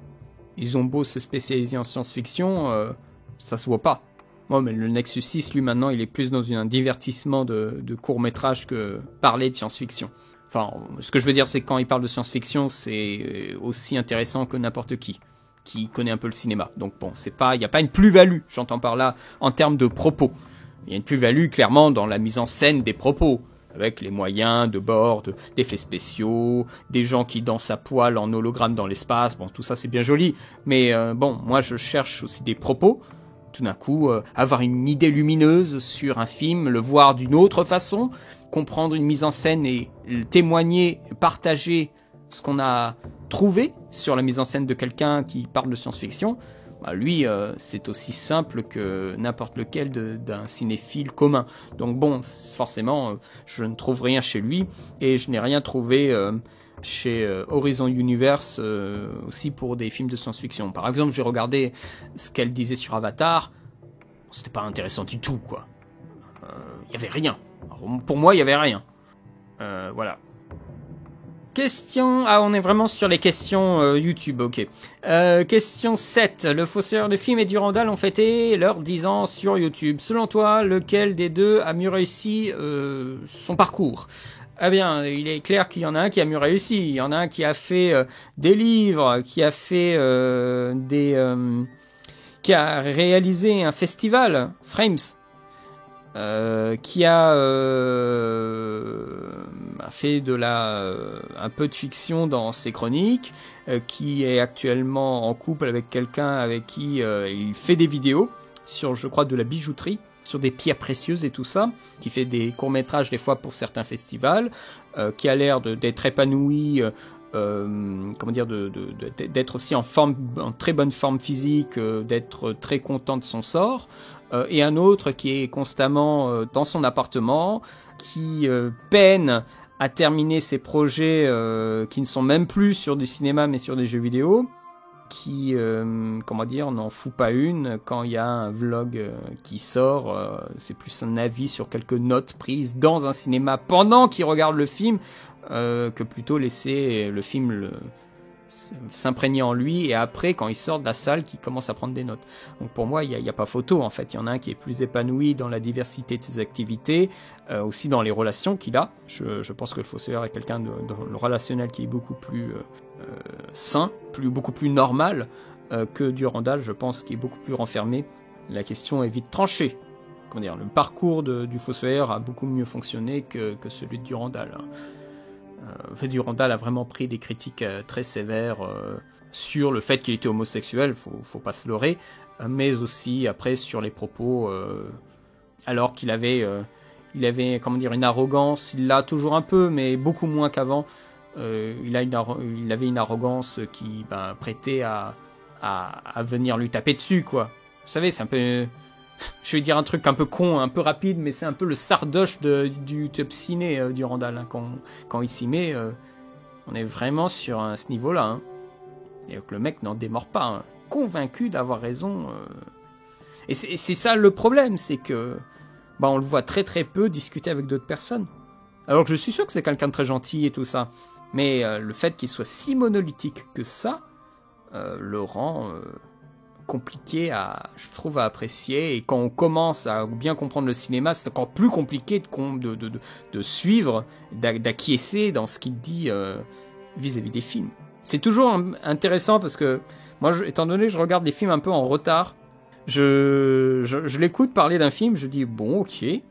Ils ont beau se spécialiser en science-fiction, ça se voit pas. Moi, mais le Nexus 6, lui, maintenant, il est plus dans un divertissement de court-métrage que parler de science-fiction. Enfin, ce que je veux dire, c'est que quand il parle de science-fiction, c'est aussi intéressant que n'importe qui connaît un peu le cinéma. Donc bon, il n'y a pas une plus-value, j'entends par là, en termes de propos. Il y a une plus-value clairement dans la mise en scène des propos, avec les moyens de bord, d'effets spéciaux, des gens qui dansent à poil en hologramme dans l'espace. Bon, tout ça c'est bien joli, mais bon, moi je cherche aussi des propos. Tout d'un coup, avoir une idée lumineuse sur un film, le voir d'une autre façon, comprendre une mise en scène et témoigner, partager ce qu'on a trouvé sur la mise en scène de quelqu'un qui parle de science-fiction. Bah, lui, c'est aussi simple que n'importe lequel d'un cinéphile commun. Donc bon, forcément, je ne trouve rien chez lui, et je n'ai rien trouvé chez Horizon Universe aussi pour des films de science-fiction. Par exemple, j'ai regardé ce qu'elle disait sur Avatar, c'était pas intéressant du tout, quoi. Il y avait rien. Alors, pour moi, il y avait rien. Voilà. Question... Ah, on est vraiment sur les questions YouTube, ok. Question 7. Le Fossoyeur de film et Durandal ont fêté leurs 10 ans sur YouTube. Selon toi, lequel des deux a mieux réussi son parcours? Eh bien, il est clair qu'il y en a un qui a mieux réussi. Il y en a un qui a fait des livres, qui a fait qui a réalisé un festival, Frames, qui a fait un peu de fiction dans ses chroniques, qui est actuellement en couple avec quelqu'un avec qui il fait des vidéos sur, je crois, de la bijouterie, sur des pierres précieuses et tout ça, qui fait des courts-métrages des fois pour certains festivals, qui a l'air d'être épanoui, comment dire, d'être aussi en très bonne forme physique, d'être très content de son sort, et un autre qui est constamment dans son appartement, qui peine à terminer ses projets qui ne sont même plus sur du cinéma mais sur des jeux vidéo, qui, comment dire, n'en fout pas une quand il y a un vlog qui sort, c'est plus un avis sur quelques notes prises dans un cinéma pendant qu'il regarde le film, que plutôt laisser le film s'imprégner en lui, et après, quand il sort de la salle, qu'il commence à prendre des notes. Donc pour moi, il y a pas photo, en fait. Il y en a un qui est plus épanoui dans la diversité de ses activités, aussi dans les relations qu'il a. Je pense que le Fossoyeur est quelqu'un dans le relationnel qui est beaucoup plus sain, beaucoup plus normal, que Durandal, je pense, qui est beaucoup plus renfermé. La question est vite tranchée. Comment dire, le parcours du Fossoyeur a beaucoup mieux fonctionné que celui de Durandal. Durandal a vraiment pris des critiques très sévères sur le fait qu'il était homosexuel, faut pas se leurrer, mais aussi après sur les propos, alors qu'il avait, comment dire, une arrogance, il l'a toujours un peu, mais beaucoup moins qu'avant. Il avait une arrogance qui prêtait à venir lui taper dessus, quoi. Vous savez, c'est un peu... Je vais dire un truc un peu con, un peu rapide, mais c'est un peu le sardoche du top ciné Durandal. Hein. Quand il s'y met, on est vraiment sur ce niveau-là. Hein. Et que le mec n'en démord pas, hein. Convaincu d'avoir raison. Et c'est ça le problème, c'est que on le voit très très peu discuter avec d'autres personnes. Alors que je suis sûr que c'est quelqu'un de très gentil et tout ça. Mais le fait qu'il soit si monolithique que ça, le rend... compliqué je trouve, à apprécier, et quand on commence à bien comprendre le cinéma, c'est encore plus compliqué de suivre, d'acquiescer dans ce qu'il dit vis-à-vis des films. C'est toujours intéressant parce que moi, étant donné que je regarde des films un peu en retard, je l'écoute parler d'un film, je dis bon, ok, et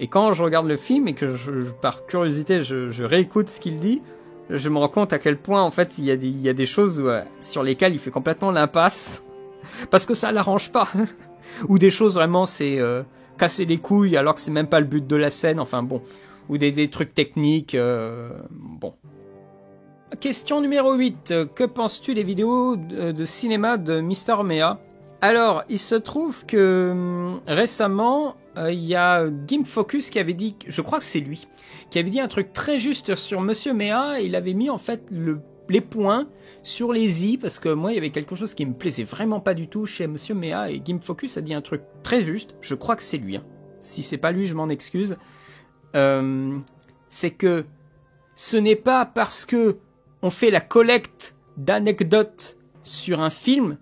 quand je regarde le film et que par curiosité je réécoute ce qu'il dit, je me rends compte à quel point en fait il y a des choses sur lesquelles il fait complètement l'impasse parce que ça l'arrange pas. Ou des choses vraiment, c'est casser les couilles alors que c'est même pas le but de la scène, enfin bon. Ou des trucs techniques, bon. Question numéro 8. Que penses-tu des vidéos de cinéma de Mister Mea? Alors, il se trouve que récemment, il y a Gimp Focus qui avait dit, je crois que c'est lui, qui avait dit un truc très juste sur Monsieur Mea, et il avait mis en fait les points sur les i, parce que moi il y avait quelque chose qui me plaisait vraiment pas du tout chez Monsieur Mea, et Gimp Focus a dit un truc très juste, je crois que c'est lui, hein. Si c'est pas lui je m'en excuse, c'est que ce n'est pas parce que on fait la collecte d'anecdotes sur un film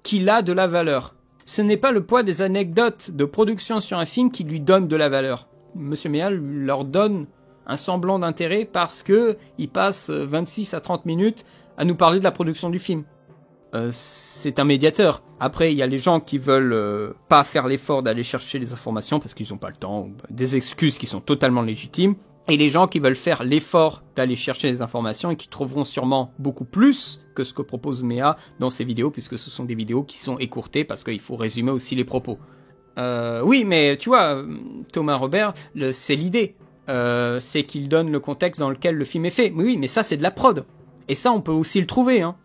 qu'il a de la valeur. Ce n'est pas le poids des anecdotes de production sur un film qui lui donne de la valeur. Monsieur Mea leur donne un semblant d'intérêt parce que il passe 26 à 30 minutes à nous parler de la production du film. C'est un médiateur. Après, il y a les gens qui veulent pas faire l'effort d'aller chercher les informations parce qu'ils n'ont pas le temps, des excuses qui sont totalement légitimes, et les gens qui veulent faire l'effort d'aller chercher les informations et qui trouveront sûrement beaucoup plus que ce que propose Mea dans ses vidéos, puisque ce sont des vidéos qui sont écourtées parce qu'il faut résumer aussi les propos. Oui, mais tu vois, Thomas Robert, c'est l'idée. C'est qu'il donne le contexte dans lequel le film est fait. Oui, mais ça, c'est de la prod. Et ça, on peut aussi le trouver, hein.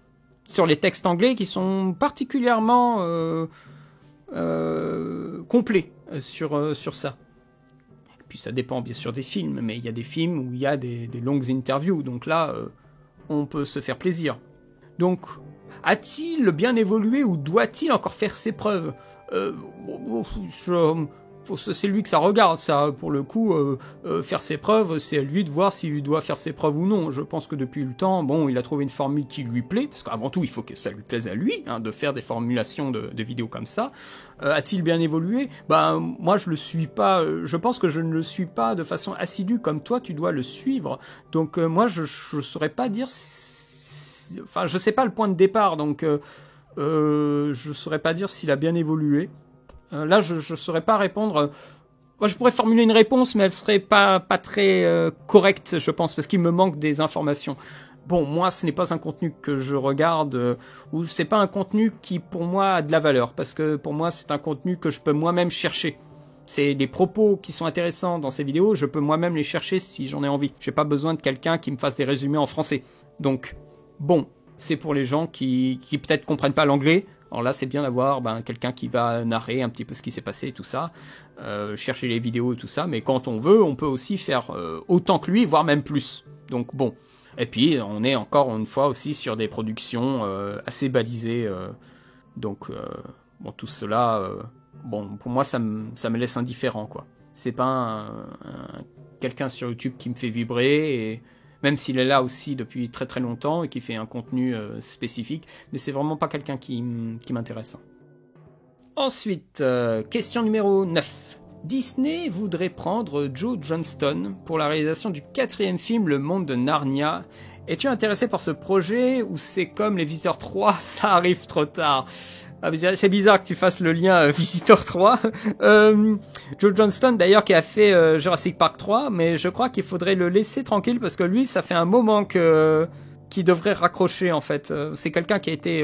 sur les textes anglais qui sont particulièrement complets sur ça. Et puis ça dépend bien sûr des films, mais il y a des films où il y a des longues interviews, donc là, on peut se faire plaisir. Donc, a-t-il bien évolué ou doit-il encore faire ses preuves? C'est lui que ça regarde, ça, pour le coup, faire ses preuves, c'est à lui de voir s'il doit faire ses preuves ou non. Je pense que depuis le temps, bon, il a trouvé une formule qui lui plaît, parce qu'avant tout, il faut que ça lui plaise à lui, hein, de faire des formulations de vidéos comme ça. A-t-il bien évolué? Moi, je le suis pas, je pense que je ne le suis pas de façon assidue, comme toi, tu dois le suivre. Donc, moi, je saurais pas dire, enfin, je sais pas le point de départ, donc, je saurais pas dire s'il a bien évolué. Là, je ne saurais pas répondre. Moi, je pourrais formuler une réponse, mais elle serait pas très correcte, je pense, parce qu'il me manque des informations. Bon, moi, ce n'est pas un contenu que je regarde, ou c'est pas un contenu qui, pour moi, a de la valeur, parce que pour moi, c'est un contenu que je peux moi-même chercher. C'est des propos qui sont intéressants dans ces vidéos, je peux moi-même les chercher si j'en ai envie. J'ai pas besoin de quelqu'un qui me fasse des résumés en français. Donc, bon, c'est pour les gens qui peut-être comprennent pas l'anglais. Alors là, c'est bien d'avoir quelqu'un qui va narrer un petit peu ce qui s'est passé et tout ça, chercher les vidéos et tout ça, mais quand on veut, on peut aussi faire autant que lui, voire même plus. Donc bon. Et puis, on est encore une fois aussi sur des productions assez balisées. Donc, bon, tout cela, bon, pour moi, ça me laisse indifférent, quoi. C'est pas quelqu'un sur YouTube qui me fait vibrer, et même s'il est là aussi depuis très très longtemps et qui fait un contenu spécifique, mais c'est vraiment pas quelqu'un qui m'intéresse. Ensuite, question numéro 9. Disney voudrait prendre Joe Johnston pour la réalisation du 4e film Le Monde de Narnia. Es-tu intéressé par ce projet ou c'est comme Les Visiteurs 3, ça arrive trop tard? C'est bizarre que tu fasses le lien Visitor 3. Joe Johnston d'ailleurs qui a fait Jurassic Park 3, mais je crois qu'il faudrait le laisser tranquille parce que lui ça fait un moment qu'il devrait raccrocher en fait. C'est quelqu'un qui a été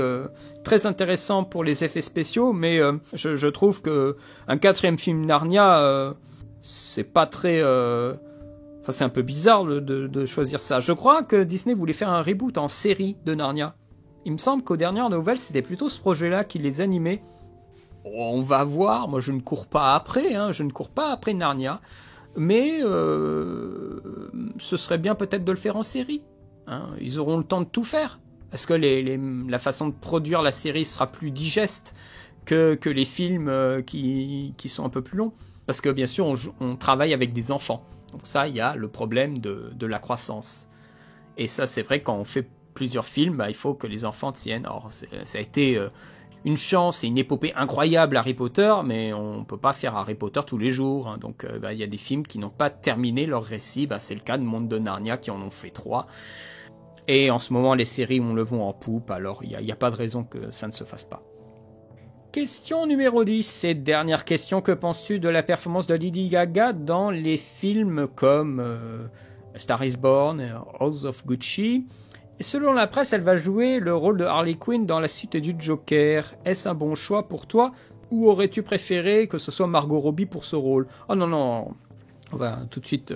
très intéressant pour les effets spéciaux, mais je trouve que un 4e film Narnia c'est pas très... Enfin c'est un peu bizarre de choisir ça. Je crois que Disney voulait faire un reboot en série de Narnia. Il me semble qu'aux dernières nouvelles, c'était plutôt ce projet-là qui les animait. On va voir, moi je ne cours pas après, je ne cours pas après Narnia, mais ce serait bien peut-être de le faire en série. Ils auront le temps de tout faire. Est-ce que la façon de produire la série sera plus digeste que les films qui sont un peu plus longs? Parce que bien sûr, on travaille avec des enfants. Donc ça, il y a le problème de la croissance. Et ça, c'est vrai, quand on fait plusieurs films, il faut que les enfants tiennent. Alors, ça a été une chance et une épopée incroyable Harry Potter, mais on ne peut pas faire Harry Potter tous les jours. Donc, il y a des films qui n'ont pas terminé leur récit. C'est le cas de Monde de Narnia qui en ont fait 3. Et en ce moment, les séries ont le vent en poupe, alors il n'y a pas de raison que ça ne se fasse pas. Question numéro 10, et dernière question. Que penses-tu de la performance de Lady Gaga dans les films comme Star is Born, House of Gucci? Et selon la presse, elle va jouer le rôle de Harley Quinn dans la suite du Joker. Est-ce un bon choix pour toi ou aurais-tu préféré que ce soit Margot Robbie pour ce rôle? Oh non, on va tout de suite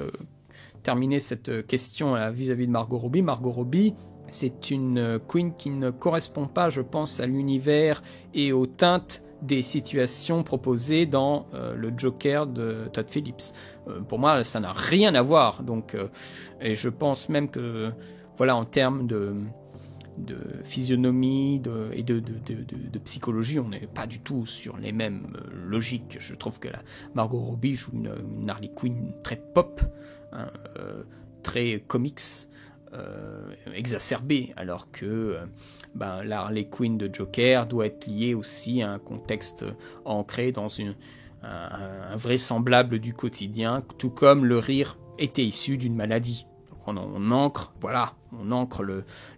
terminer cette question vis-à-vis de Margot Robbie. Margot Robbie, c'est une Queen qui ne correspond pas, je pense, à l'univers et aux teintes des situations proposées dans le Joker de Todd Phillips. Pour moi, ça n'a rien à voir. Donc, et je pense même que voilà, en termes de physionomie et de psychologie, on n'est pas du tout sur les mêmes logiques. Je trouve que Margot Robbie joue une Harley Quinn très pop, très comics, exacerbée, alors que la Harley Quinn de Joker doit être liée aussi à un contexte ancré dans un vraisemblable du quotidien, tout comme le rire était issu d'une maladie. On ancre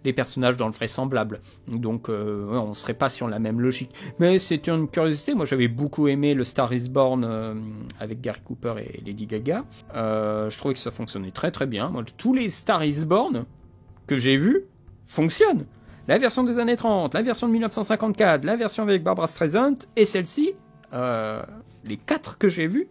les personnages dans le vraisemblable. Donc on ne serait pas sur la même logique. Mais c'est une curiosité. Moi j'avais beaucoup aimé le Star is Born avec Gary Cooper et Lady Gaga. Je trouvais que ça fonctionnait très très bien. Moi, tous les Star is Born que j'ai vus fonctionnent. La version des années 30, la version de 1954, la version avec Barbra Streisand et celle-ci, les 4 que j'ai vus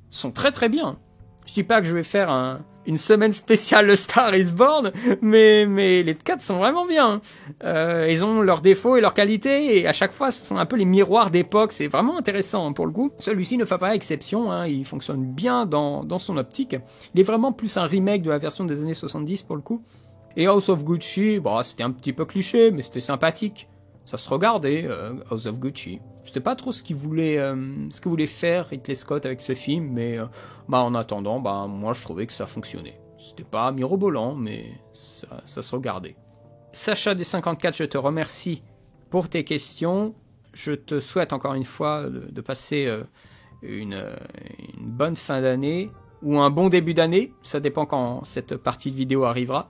sont très très bien. Je dis pas que je vais faire une semaine spéciale Star is Born, mais les 4 sont vraiment bien. Ils ont leurs défauts et leurs qualités, et à chaque fois, ce sont un peu les miroirs d'époque. C'est vraiment intéressant pour le coup. Celui-ci ne fait pas exception, hein, il fonctionne bien dans son optique. Il est vraiment plus un remake de la version des années 70 pour le coup. Et House of Gucci, bon, c'était un petit peu cliché, mais c'était sympathique. Ça se regardait, House of Gucci. Je sais pas trop ce qu'il voulait faire Ridley Scott avec ce film, mais en attendant, moi je trouvais que ça fonctionnait. C'était pas mirobolant, mais ça se regardait. Sacha des 54, je te remercie pour tes questions. Je te souhaite encore une fois de passer une bonne fin d'année, ou un bon début d'année, ça dépend quand cette partie de vidéo arrivera.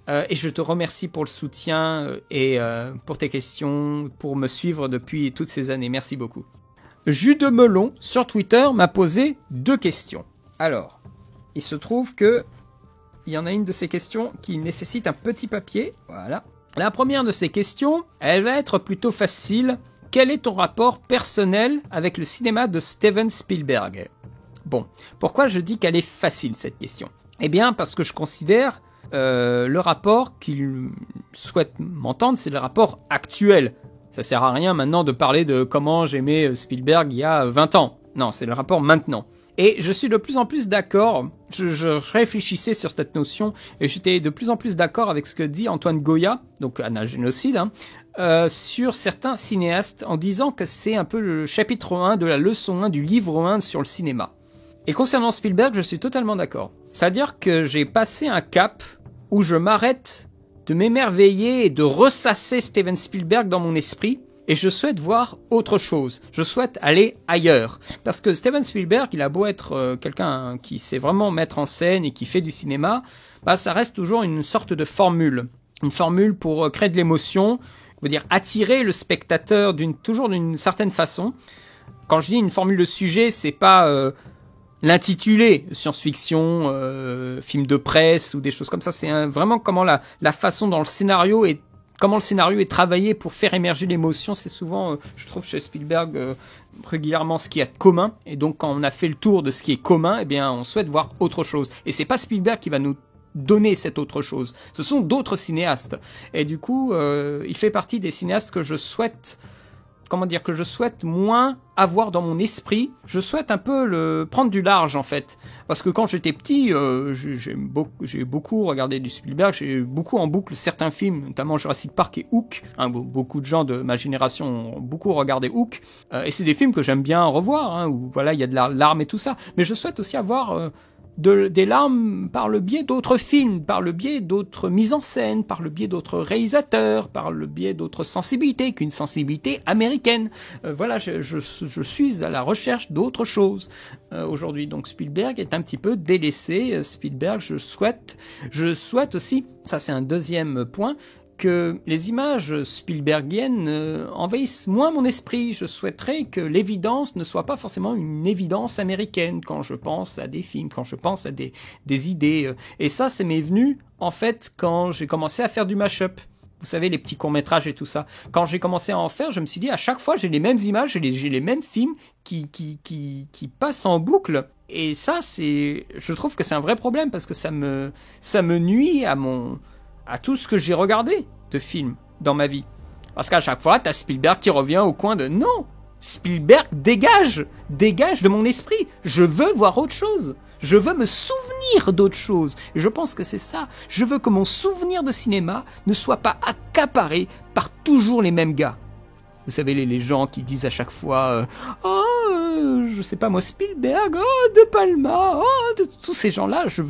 Et je te remercie pour le soutien et pour tes questions, pour me suivre depuis toutes ces années. Merci beaucoup. Jus de Melon sur Twitter m'a posé 2 questions. Alors, il se trouve que il y en a une de ces questions qui nécessite un petit papier. Voilà. La première de ces questions, elle va être plutôt facile. Quel est ton rapport personnel avec le cinéma de Steven Spielberg? Bon, pourquoi je dis qu'elle est facile cette question? Eh bien, parce que je considère le rapport qu'il souhaite m'entendre, c'est le rapport actuel. Ça sert à rien maintenant de parler de comment j'aimais Spielberg il y a 20 ans. Non, c'est le rapport maintenant. Et je suis de plus en plus d'accord, je réfléchissais sur cette notion, et j'étais de plus en plus d'accord avec ce que dit Antoine Goya, donc Anna Génocide, sur certains cinéastes, en disant que c'est un peu le chapitre 1 de la leçon 1 du livre 1 sur le cinéma. Et concernant Spielberg, je suis totalement d'accord. C'est-à-dire que j'ai passé un cap où je m'arrête de m'émerveiller et de ressasser Steven Spielberg dans mon esprit, et je souhaite voir autre chose. Je souhaite aller ailleurs. Parce que Steven Spielberg, il a beau être quelqu'un qui sait vraiment mettre en scène et qui fait du cinéma, ça reste toujours une sorte de formule. Une formule pour créer de l'émotion, dire attirer le spectateur toujours d'une certaine façon. Quand je dis une formule de sujet, c'est pas l'intitulé science-fiction, film de presse ou des choses comme ça. C'est vraiment comment la façon dont le scénario est, comment le scénario est travaillé pour faire émerger l'émotion. C'est souvent, je trouve chez Spielberg, régulièrement ce qu'il y a de commun. Et donc quand on a fait le tour de ce qui est commun, eh bien on souhaite voir autre chose. Et c'est pas Spielberg qui va nous donner cette autre chose. Ce sont d'autres cinéastes. Et du coup, il fait partie des cinéastes que je souhaite moins avoir dans mon esprit. Je souhaite un peu prendre du large, en fait. Parce que quand j'étais petit, j'ai beaucoup regardé du Spielberg, j'ai beaucoup en boucle certains films, notamment Jurassic Park et Hook. Beaucoup de gens de ma génération ont beaucoup regardé Hook. Et c'est des films que j'aime bien revoir, où voilà, il y a de larmes et tout ça. Mais je souhaite aussi avoir des larmes par le biais d'autres films, par le biais d'autres mises en scène, par le biais d'autres réalisateurs, par le biais d'autres sensibilités qu'une sensibilité américaine. Voilà, je suis à la recherche d'autres choses aujourd'hui. Donc Spielberg est un petit peu délaissé. Spielberg, je souhaite aussi, ça c'est un deuxième point, que les images spielbergiennes envahissent moins mon esprit. Je souhaiterais que l'évidence ne soit pas forcément une évidence américaine quand je pense à des films, quand je pense à des idées. Et ça m'est venu, en fait, quand j'ai commencé à faire du mash-up. Vous savez, les petits courts-métrages et tout ça. Quand j'ai commencé à en faire, je me suis dit, à chaque fois, j'ai les mêmes images, j'ai les mêmes films qui passent en boucle. Et ça, je trouve que c'est un vrai problème parce que ça me nuit à tout ce que j'ai regardé de films dans ma vie. Parce qu'à chaque fois, t'as Spielberg qui revient au coin de... Non, Spielberg, dégage de mon esprit. Je veux voir autre chose. Je veux me souvenir d'autre chose. Et je pense que c'est ça. Je veux que mon souvenir de cinéma ne soit pas accaparé par toujours les mêmes gars. Vous savez, les gens qui disent à chaque fois je sais pas moi, Spielberg, De Palma, de tous ces gens-là, je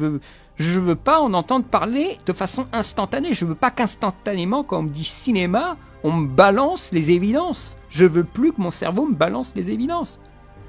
veux pas en entendre parler de façon instantanée. Je veux pas qu'instantanément, quand on me dit cinéma, on me balance les évidences. Je veux plus que mon cerveau me balance les évidences.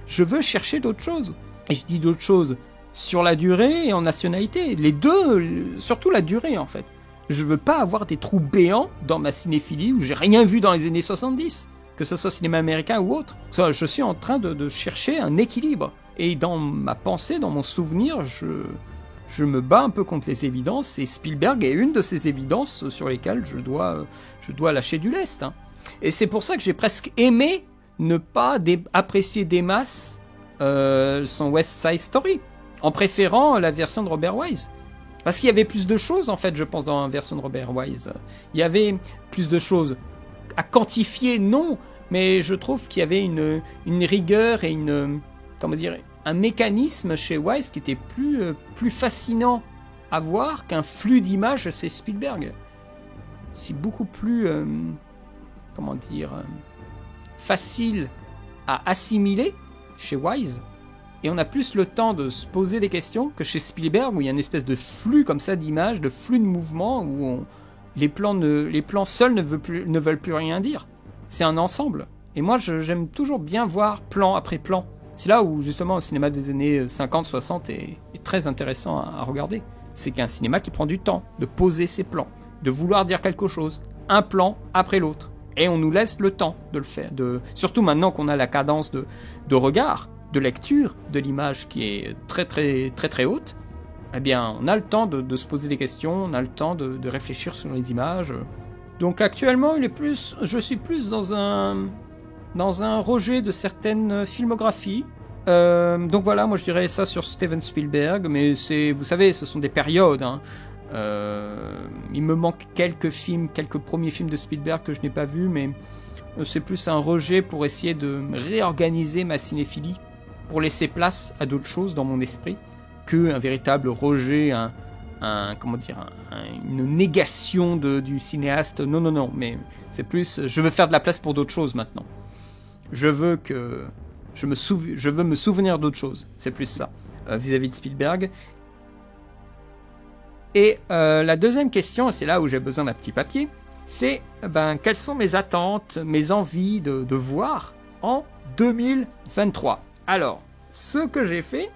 Je veux chercher d'autres choses. Et je dis d'autres choses sur la durée et en nationalité. Les deux, surtout la durée en fait. Je veux pas avoir des trous béants dans ma cinéphilie où j'ai rien vu dans les années 70. Que ce soit cinéma américain ou autre. Je suis en train de chercher un équilibre. Et dans ma pensée, dans mon souvenir, je me bats un peu contre les évidences, et Spielberg est une de ces évidences sur lesquelles je dois lâcher du lest. Et c'est pour ça que j'ai presque aimé ne pas apprécier des masses son West Side Story, en préférant la version de Robert Wise. Parce qu'il y avait plus de choses, en fait, je pense, dans la version de Robert Wise. Il y avait plus de choses à quantifier, non, mais je trouve qu'il y avait une rigueur et comment dire, un mécanisme chez Wise qui était plus fascinant à voir qu'un flux d'images chez Spielberg. C'est beaucoup plus, comment dire, facile à assimiler chez Wise. Et on a plus le temps de se poser des questions que chez Spielberg, où il y a une espèce de flux comme ça d'images, de flux de mouvements, où les plans seuls ne veulent plus rien dire. C'est un ensemble. Et moi, j'aime toujours bien voir plan après plan. C'est là où, justement, le cinéma des années 50-60 est très intéressant à regarder. C'est qu'un cinéma qui prend du temps de poser ses plans, de vouloir dire quelque chose, un plan après l'autre. Et on nous laisse le temps de le faire. Surtout maintenant qu'on a la cadence de regard, de lecture de l'image qui est très très très très haute, eh bien on a le temps de se poser des questions, on a le temps de réfléchir sur les images. Donc actuellement je suis plus dans un rejet de certaines filmographies. Donc voilà, moi je dirais ça sur Steven Spielberg, mais vous savez, ce sont des périodes, hein. Il me manque quelques premiers films de Spielberg que je n'ai pas vus, mais c'est plus un rejet pour essayer de réorganiser ma cinéphilie, pour laisser place à d'autres choses dans mon esprit, qu'un véritable rejet, une négation du cinéaste. Non, mais c'est plus, je veux faire de la place pour d'autres choses maintenant. Je veux me souvenir d'autres choses, c'est plus ça, vis-à-vis de Spielberg. Et la deuxième question, c'est là où j'ai besoin d'un petit papier, c'est quelles sont mes attentes, mes envies de voir en 2023. Alors, ce que j'ai fait,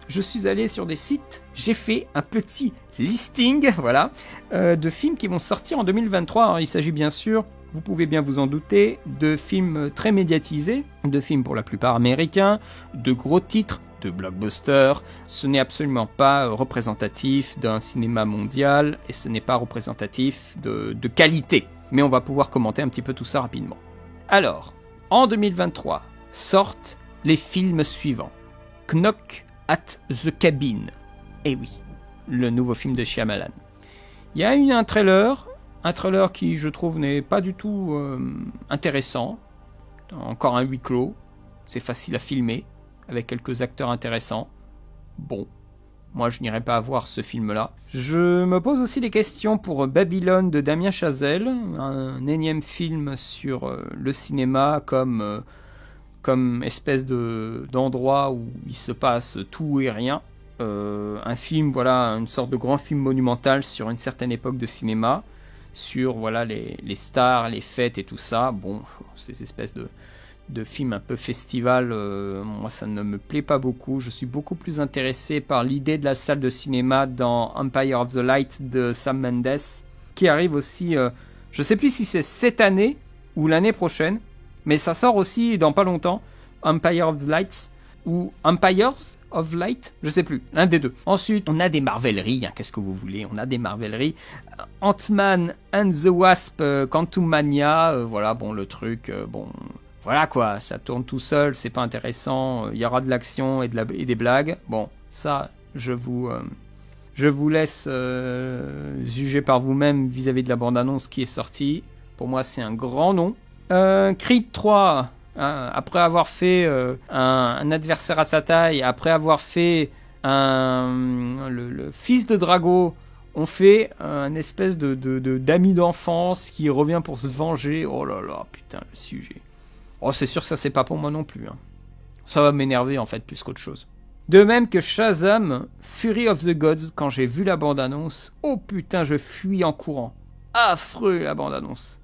je suis allé sur des sites, j'ai fait un petit listing, voilà, de films qui vont sortir en 2023. Alors, il s'agit bien sûr, vous pouvez bien vous en douter, de films très médiatisés, de films pour la plupart américains, de gros titres, de blockbusters. Ce n'est absolument pas représentatif d'un cinéma mondial et ce n'est pas représentatif de qualité. Mais on va pouvoir commenter un petit peu tout ça rapidement. Alors, en 2023, sortent les films suivants. Knock at the Cabin. Eh oui, le nouveau film de Shyamalan. Il y a un trailer qui, je trouve, n'est pas du tout intéressant. Encore un huis clos. C'est facile à filmer, avec quelques acteurs intéressants. Bon, moi je n'irai pas voir ce film-là. Je me pose aussi des questions pour Babylone de Damien Chazelle, un énième film sur le cinéma comme espèce d'endroit où il se passe tout et rien. Un film, voilà, une sorte de grand film monumental sur une certaine époque de cinéma, sur voilà les stars, les fêtes et tout ça. Bon, ces espèces de films un peu festival, moi ça ne me plaît pas beaucoup. Je suis beaucoup plus intéressé par l'idée de la salle de cinéma dans Empire of the Light de Sam Mendes, qui arrive aussi, je sais plus si c'est cette année ou l'année prochaine, mais ça sort aussi dans pas longtemps, Empire of the Lights ou Empires of Light, je sais plus, l'un des deux. Ensuite, on a des marveleries, hein, qu'est-ce que vous voulez, on a des marveleries. Ant-Man and the Wasp, Quantumania, voilà, bon, le truc, bon, voilà quoi, ça tourne tout seul, c'est pas intéressant, il y aura de l'action et des blagues. Bon, ça, je vous laisse juger par vous-même vis-à-vis de la bande-annonce qui est sortie. Pour moi, c'est un grand nom. Creed 3, hein, après avoir fait un adversaire à sa taille, après avoir fait le fils de Drago, on fait un espèce d'ami d'enfance qui revient pour se venger. Oh là là, putain, le sujet. Oh, c'est sûr que ça, c'est pas pour moi non plus, hein. Ça va m'énerver, en fait, plus qu'autre chose. De même que Shazam, Fury of the Gods, quand j'ai vu la bande-annonce, oh putain, je fuis en courant. Affreux, la bande-annonce.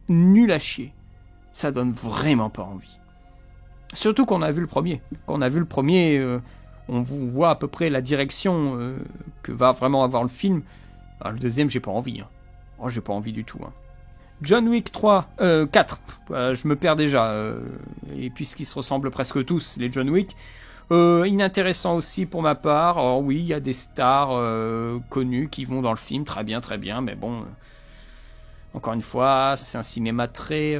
Nul à chier. Ça donne vraiment pas envie. Surtout qu'on a vu le premier. Quand on a vu le premier, on voit à peu près la direction que va vraiment avoir le film. Alors, le deuxième, j'ai pas envie, hein. Oh, j'ai pas envie du tout, hein. John Wick 4, je me perds déjà, et puisqu'ils se ressemblent presque tous, les John Wick, inintéressant aussi pour ma part. Alors oui, il y a des stars connues qui vont dans le film, très bien, mais bon, encore une fois, c'est un cinéma très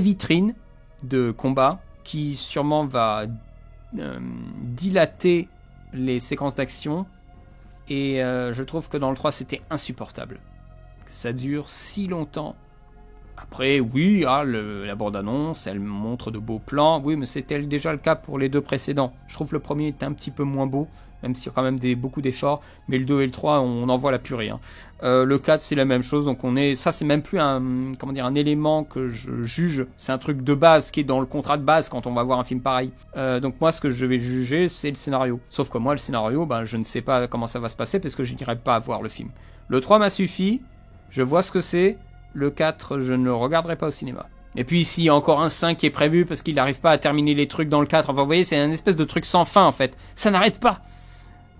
vitrine de combat, qui sûrement va dilater les séquences d'action, Et je trouve que dans le 3, c'était insupportable. Que ça dure si longtemps. Après, oui, la bande-annonce, elle montre de beaux plans. Oui, mais c'était déjà le cas pour les 2 précédents. Je trouve que le premier était un petit peu moins beau, même s'il y a quand même beaucoup d'efforts. Mais le 2 et le 3, on en voit la purée. Hein. Le 4, c'est la même chose. Donc ça, c'est même plus un élément que je juge. C'est un truc de base qui est dans le contrat de base quand on va voir un film pareil. Donc moi, ce que je vais juger, c'est le scénario. Sauf que moi, le scénario, je ne sais pas comment ça va se passer parce que je n'irai pas voir le film. Le 3 m'a suffi. Je vois ce que c'est. Le 4, je ne le regarderai pas au cinéma. Et puis s'il y a encore un 5 qui est prévu parce qu'il n'arrive pas à terminer les trucs dans le 4, enfin vous voyez, c'est un espèce de truc sans fin en fait. Ça n'arrête pas.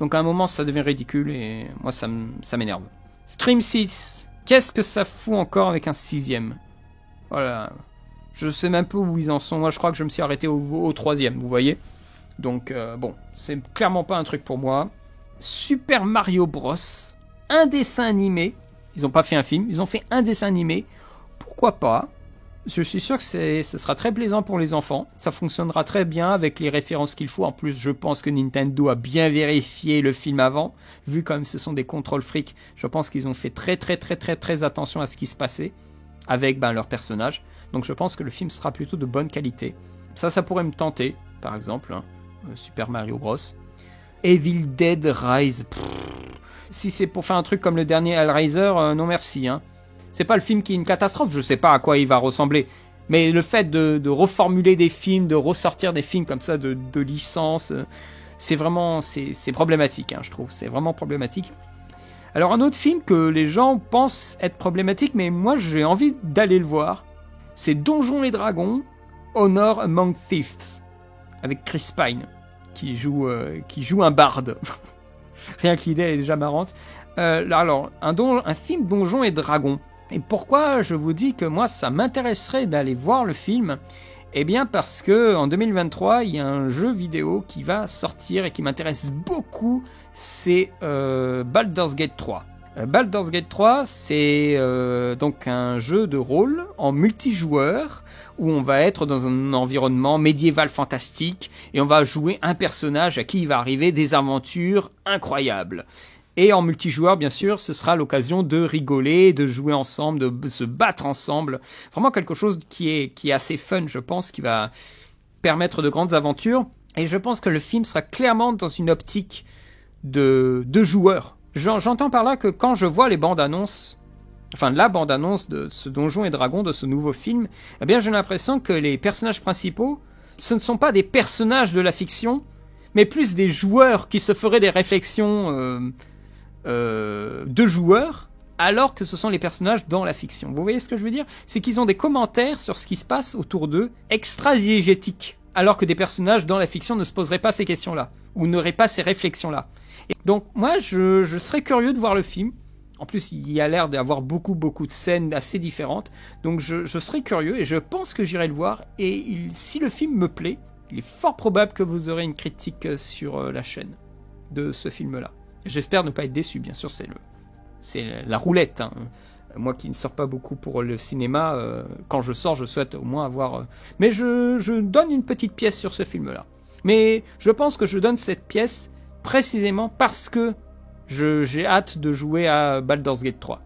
Donc à un moment, ça devient ridicule et moi, ça m'énerve. Scream 6. Qu'est-ce que ça fout encore avec un 6ème? Voilà. Je sais même pas où ils en sont. Moi, je crois que je me suis arrêté au 3ème, vous voyez. Donc bon, c'est clairement pas un truc pour moi. Super Mario Bros. Un dessin animé. Ils n'ont pas fait un film, ils ont fait un dessin animé. Pourquoi pas? Je suis sûr que ce sera très plaisant pour les enfants. Ça fonctionnera très bien avec les références qu'il faut. En plus, je pense que Nintendo a bien vérifié le film avant. Vu comme ce sont des contrôle freaks, je pense qu'ils ont fait très attention à ce qui se passait avec leurs personnages. Donc je pense que le film sera plutôt de bonne qualité. Ça pourrait me tenter, par exemple. Super Mario Bros. Evil Dead Rise. Si c'est pour faire un truc comme le dernier Hellraiser, non merci. Hein. C'est pas le film qui est une catastrophe, je sais pas à quoi il va ressembler. Mais le fait de reformuler des films, de ressortir des films comme ça de licence, c'est vraiment c'est problématique, hein, je trouve. C'est vraiment problématique. Alors un autre film que les gens pensent être problématique, mais moi j'ai envie d'aller le voir, c'est Donjons et Dragons, Honor Among Thieves, avec Chris Pine, qui joue un barde. Rien que l'idée, elle est déjà marrante. Alors, un film Donjons et Dragons. Et pourquoi je vous dis que moi, ça m'intéresserait d'aller voir le film? Eh bien, parce que en 2023, il y a un jeu vidéo qui va sortir et qui m'intéresse beaucoup. C'est Baldur's Gate 3. Baldur's Gate 3, c'est donc un jeu de rôle en multijoueur où on va être dans un environnement médiéval fantastique et on va jouer un personnage à qui il va arriver des aventures incroyables. Et en multijoueur, bien sûr, ce sera l'occasion de rigoler, de jouer ensemble, de se battre ensemble. Vraiment quelque chose qui est assez fun, je pense, qui va permettre de grandes aventures. Et je pense que le film sera clairement dans une optique de joueurs. J'entends par là que quand je vois les bandes annonces, enfin la bande annonce de ce Donjons et Dragons, de ce nouveau film, eh bien j'ai l'impression que les personnages principaux, ce ne sont pas des personnages de la fiction, mais plus des joueurs qui se feraient des réflexions de joueurs, alors que ce sont les personnages dans la fiction. Vous voyez ce que je veux dire? C'est qu'ils ont des commentaires sur ce qui se passe autour d'eux, extra-diégétiques, alors que des personnages dans la fiction ne se poseraient pas ces questions-là, ou n'auraient pas ces réflexions-là. Et donc moi, je serais curieux de voir le film. En plus, il y a l'air d'avoir beaucoup de scènes assez différentes. Donc je serais curieux et je pense que j'irai le voir. Et si le film me plaît, il est fort probable que vous aurez une critique sur la chaîne de ce film-là. J'espère ne pas être déçu, bien sûr, c'est la roulette. Hein. Moi qui ne sors pas beaucoup pour le cinéma, quand je sors, je souhaite au moins avoir... Mais je donne une petite pièce sur ce film-là. Mais je pense que je donne cette pièce précisément parce que j'ai hâte de jouer à Baldur's Gate 3.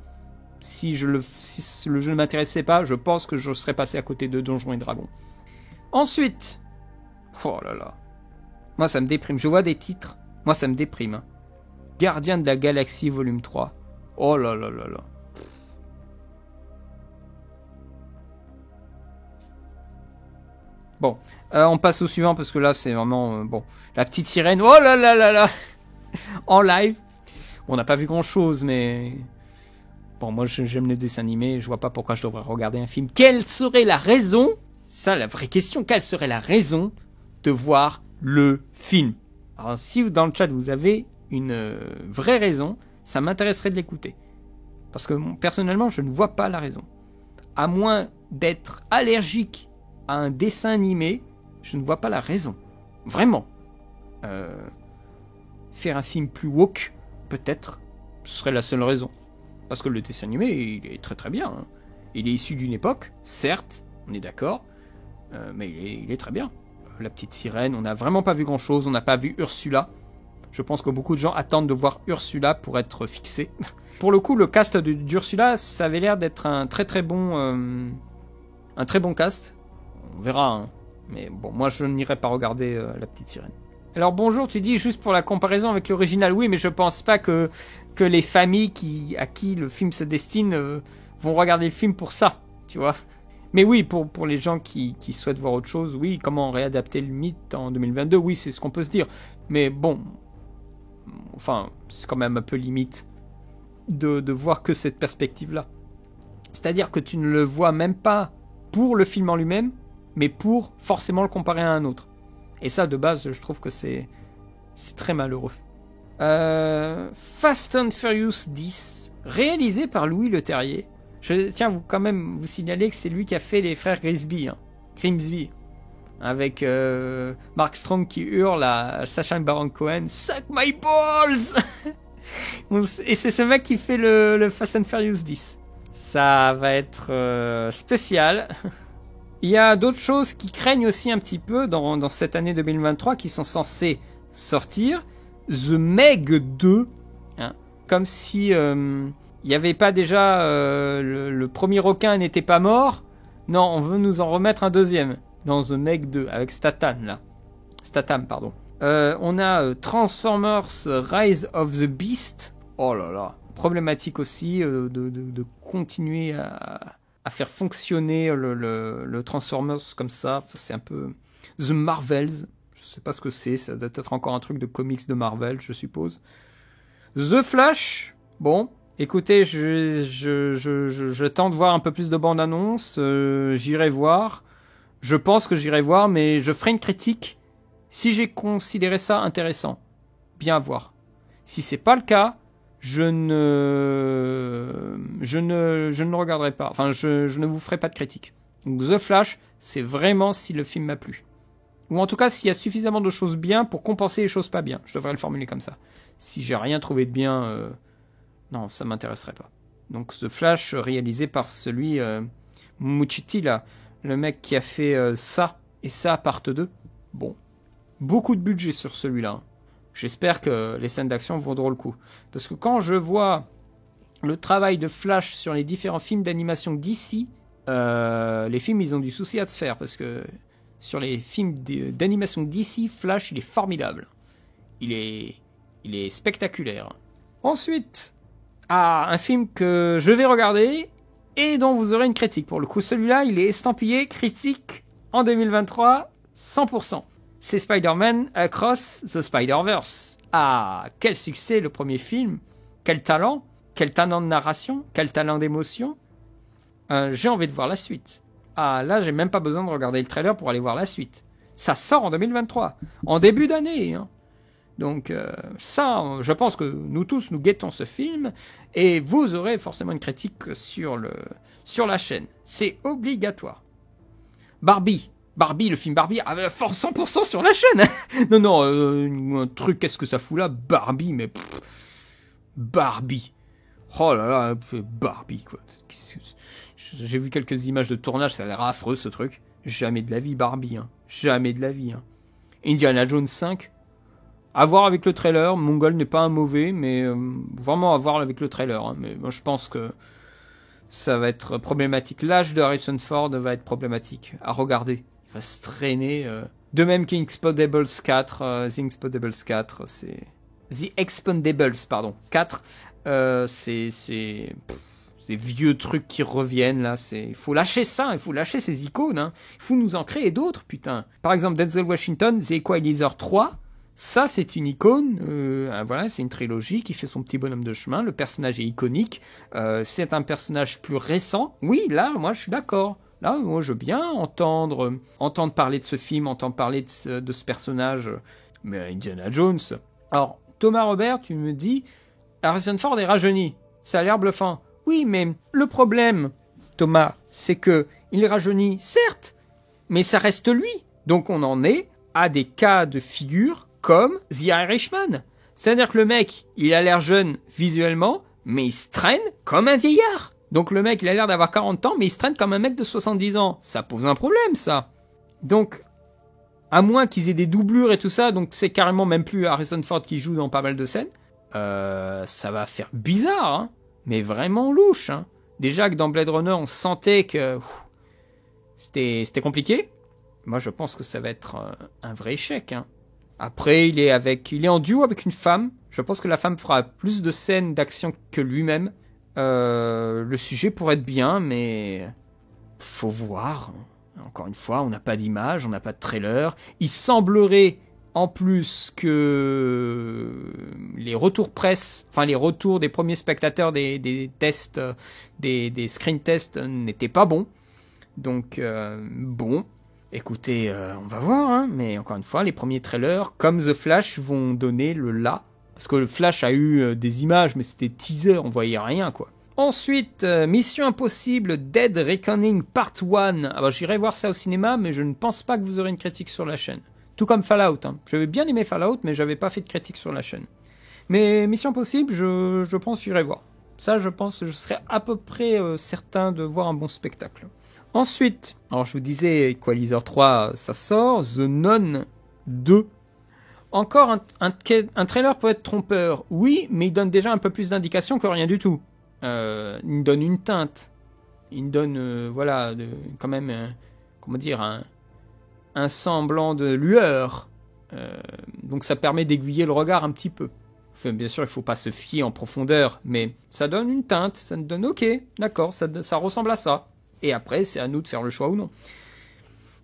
Si le jeu ne m'intéressait pas, je pense que je serais passé à côté de Donjons et Dragons. Ensuite... Oh là là. Moi, ça me déprime. Je vois des titres. Moi, ça me déprime. Hein. Gardien de la Galaxie volume 3. Oh là là là là. Bon, on passe au suivant parce que là c'est vraiment bon. La petite sirène. Oh là là là là. En live. On n'a pas vu grand chose, mais bon, moi j'aime les dessins animés. Je vois pas pourquoi je devrais regarder un film. Quelle serait la raison? Ça, la vraie question. Quelle serait la raison de voir le film? Alors, si dans le chat vous avez une vraie raison, ça m'intéresserait de l'écouter. Parce que personnellement, je ne vois pas la raison. À moins d'être allergique à un dessin animé, je ne vois pas la raison. Vraiment. Faire un film plus woke, peut-être, ce serait la seule raison. Parce que le dessin animé, il est très très bien. Hein. Il est issu d'une époque, certes, on est d'accord, mais il est très bien. La petite sirène, on n'a vraiment pas vu grand-chose, on n'a pas vu Ursula. Je pense que beaucoup de gens attendent de voir Ursula pour être fixés. Pour le coup, le cast d'Ursula, ça avait l'air d'être un très bon cast. On verra, hein. Mais bon, moi je n'irai pas regarder La Petite Sirène. Alors bonjour, tu dis juste pour la comparaison avec l'original. Oui, mais je pense pas que les familles à qui le film se destine vont regarder le film pour ça, tu vois. Mais oui, pour les gens qui souhaitent voir autre chose, oui, comment réadapter le mythe en 2022, oui, c'est ce qu'on peut se dire. Mais bon, enfin, c'est quand même un peu limite de voir que cette perspective-là. C'est-à-dire que tu ne le vois même pas pour le film en lui-même, mais pour forcément le comparer à un autre. Et ça, de base, je trouve que c'est très malheureux. Fast and Furious 10, réalisé par Louis Leterrier. Je tiens quand même vous signaler que c'est lui qui a fait les frères Grimsby, avec Mark Strong qui hurle à Sacha Baron Cohen « Suck my balls !» Et c'est ce mec qui fait le Fast and Furious 10. Ça va être spécial. Il y a d'autres choses qui craignent aussi un petit peu dans cette année 2023 qui sont censées sortir. The Meg 2, hein, comme si il n'y avait pas déjà le premier requin n'était pas mort. Non, on veut nous en remettre un deuxième dans The Meg 2 avec Statham là. Pardon. On a Transformers Rise of the Beast. Oh là là, problématique aussi de continuer à faire fonctionner le Transformers comme ça. C'est un peu The Marvels. Je sais pas ce que c'est. Ça doit être encore un truc de comics de Marvel, je suppose. The Flash. Bon, écoutez, je tente de voir un peu plus de bandes-annonces. J'irai voir. Je pense que j'irai voir, mais je ferai une critique si j'ai considéré ça intéressant. Bien à voir. Si c'est pas le cas, je ne regarderai pas. Enfin, je ne vous ferai pas de critique. Donc, The Flash, c'est vraiment si le film m'a plu. Ou en tout cas, s'il y a suffisamment de choses bien pour compenser les choses pas bien. Je devrais le formuler comme ça. Si j'ai rien trouvé de bien, non, ça m'intéresserait pas. Donc, The Flash, réalisé par celui Muschietti, là, le mec qui a fait ça et ça, part 2. Bon. Beaucoup de budget sur celui-là. J'espère que les scènes d'action vaudront le coup. Parce que quand je vois le travail de Flash sur les différents films d'animation d'ici, les films, ils ont du souci à se faire. Parce que sur les films d'animation d'ici, Flash, il est formidable. Il est spectaculaire. Ensuite, un film que je vais regarder et dont vous aurez une critique. Pour le coup, celui-là, il est estampillé critique en 2023, 100%. C'est Spider-Man Across the Spider-Verse. Ah, quel succès le premier film. Quel talent de narration, quel talent d'émotion. J'ai envie de voir la suite. Ah, là, j'ai même pas besoin de regarder le trailer pour aller voir la suite. Ça sort en 2023, en début d'année. Hein. Donc ça, je pense que nous tous, nous guettons ce film. Et vous aurez forcément une critique sur la chaîne. C'est obligatoire. Barbie, le film Barbie, 100% sur la chaîne. Non, un truc, qu'est-ce que ça fout là? Barbie, mais... Barbie. Oh là là, Barbie, quoi. J'ai vu quelques images de tournage, ça a l'air affreux, ce truc. Jamais de la vie, Barbie, hein. Jamais de la vie, hein. Indiana Jones 5. À voir avec le trailer. Mongol n'est pas un mauvais, mais vraiment à voir avec le trailer. Hein. Mais moi, je pense que ça va être problématique. L'âge de Harrison Ford va être problématique à regarder. Il va se traîner. De même qu'Expendables 4. The Expendables 4, c'est... The Expendables, pardon. 4. C'est des vieux trucs qui reviennent, là. Il faut lâcher ça. Il faut lâcher ces icônes. Hein. Il faut nous en créer d'autres, putain. Par exemple, Denzel Washington, The Equalizer 3. Ça, c'est une icône. Voilà, c'est une trilogie qui fait son petit bonhomme de chemin. Le personnage est iconique. C'est un personnage plus récent. Oui, là, moi, je suis d'accord. Là, moi, je veux bien entendre parler de ce film, entendre parler de ce personnage. Mais Indiana Jones. Alors, Thomas Robert, tu me dis, Harrison Ford est rajeuni. Ça a l'air bluffant. Oui, mais le problème, Thomas, c'est que il rajeunit, certes, mais ça reste lui. Donc, on en est à des cas de figure comme The Irishman. C'est-à-dire que le mec, il a l'air jeune visuellement, mais il se traîne comme un vieillard. Donc le mec, il a l'air d'avoir 40 ans, mais il se traîne comme un mec de 70 ans. Ça pose un problème, ça. Donc, À moins qu'ils aient des doublures et tout ça, donc c'est carrément même plus Harrison Ford qui joue dans pas mal de scènes. Ça va faire bizarre, hein, mais vraiment louche. Hein. Déjà que dans Blade Runner, on sentait que c'était compliqué. Moi, je pense que ça va être un vrai échec. Hein. Après, il est en duo avec une femme. Je pense que la femme fera plus de scènes d'action que lui-même. Le sujet pourrait être bien, mais faut voir. Encore une fois, on n'a pas d'image, on n'a pas de trailer. Il semblerait en plus que les retours presse, enfin les retours des premiers spectateurs des tests, des screen tests n'étaient pas bons. Donc bon, écoutez, on va voir, hein, mais encore une fois, les premiers trailers, comme The Flash, vont donner le là. Parce que le Flash a eu des images, mais c'était teaser, on voyait rien, quoi. Ensuite, Mission Impossible Dead Reckoning Part 1. Alors j'irai voir ça au cinéma, mais je ne pense pas que vous aurez une critique sur la chaîne. Tout comme Fallout. Hein. J'avais bien aimé Fallout, mais j'avais pas fait de critique sur la chaîne. Mais Mission Impossible, je pense que j'irai voir. Ça, je pense que je serais à peu près certain de voir un bon spectacle. Ensuite, alors je vous disais, Equalizer 3, ça sort. The Nun 2. Encore un trailer peut être trompeur, oui, mais il donne déjà un peu plus d'indications que rien du tout. Il me donne une teinte. Il me donne, voilà, quand même, comment dire, un semblant de lueur. Donc ça permet d'aiguiller le regard un petit peu. Enfin, bien sûr, il ne faut pas se fier en profondeur, mais ça donne une teinte. Ça nous donne, ok, d'accord, ça ressemble à ça. Et après, c'est à nous de faire le choix ou non.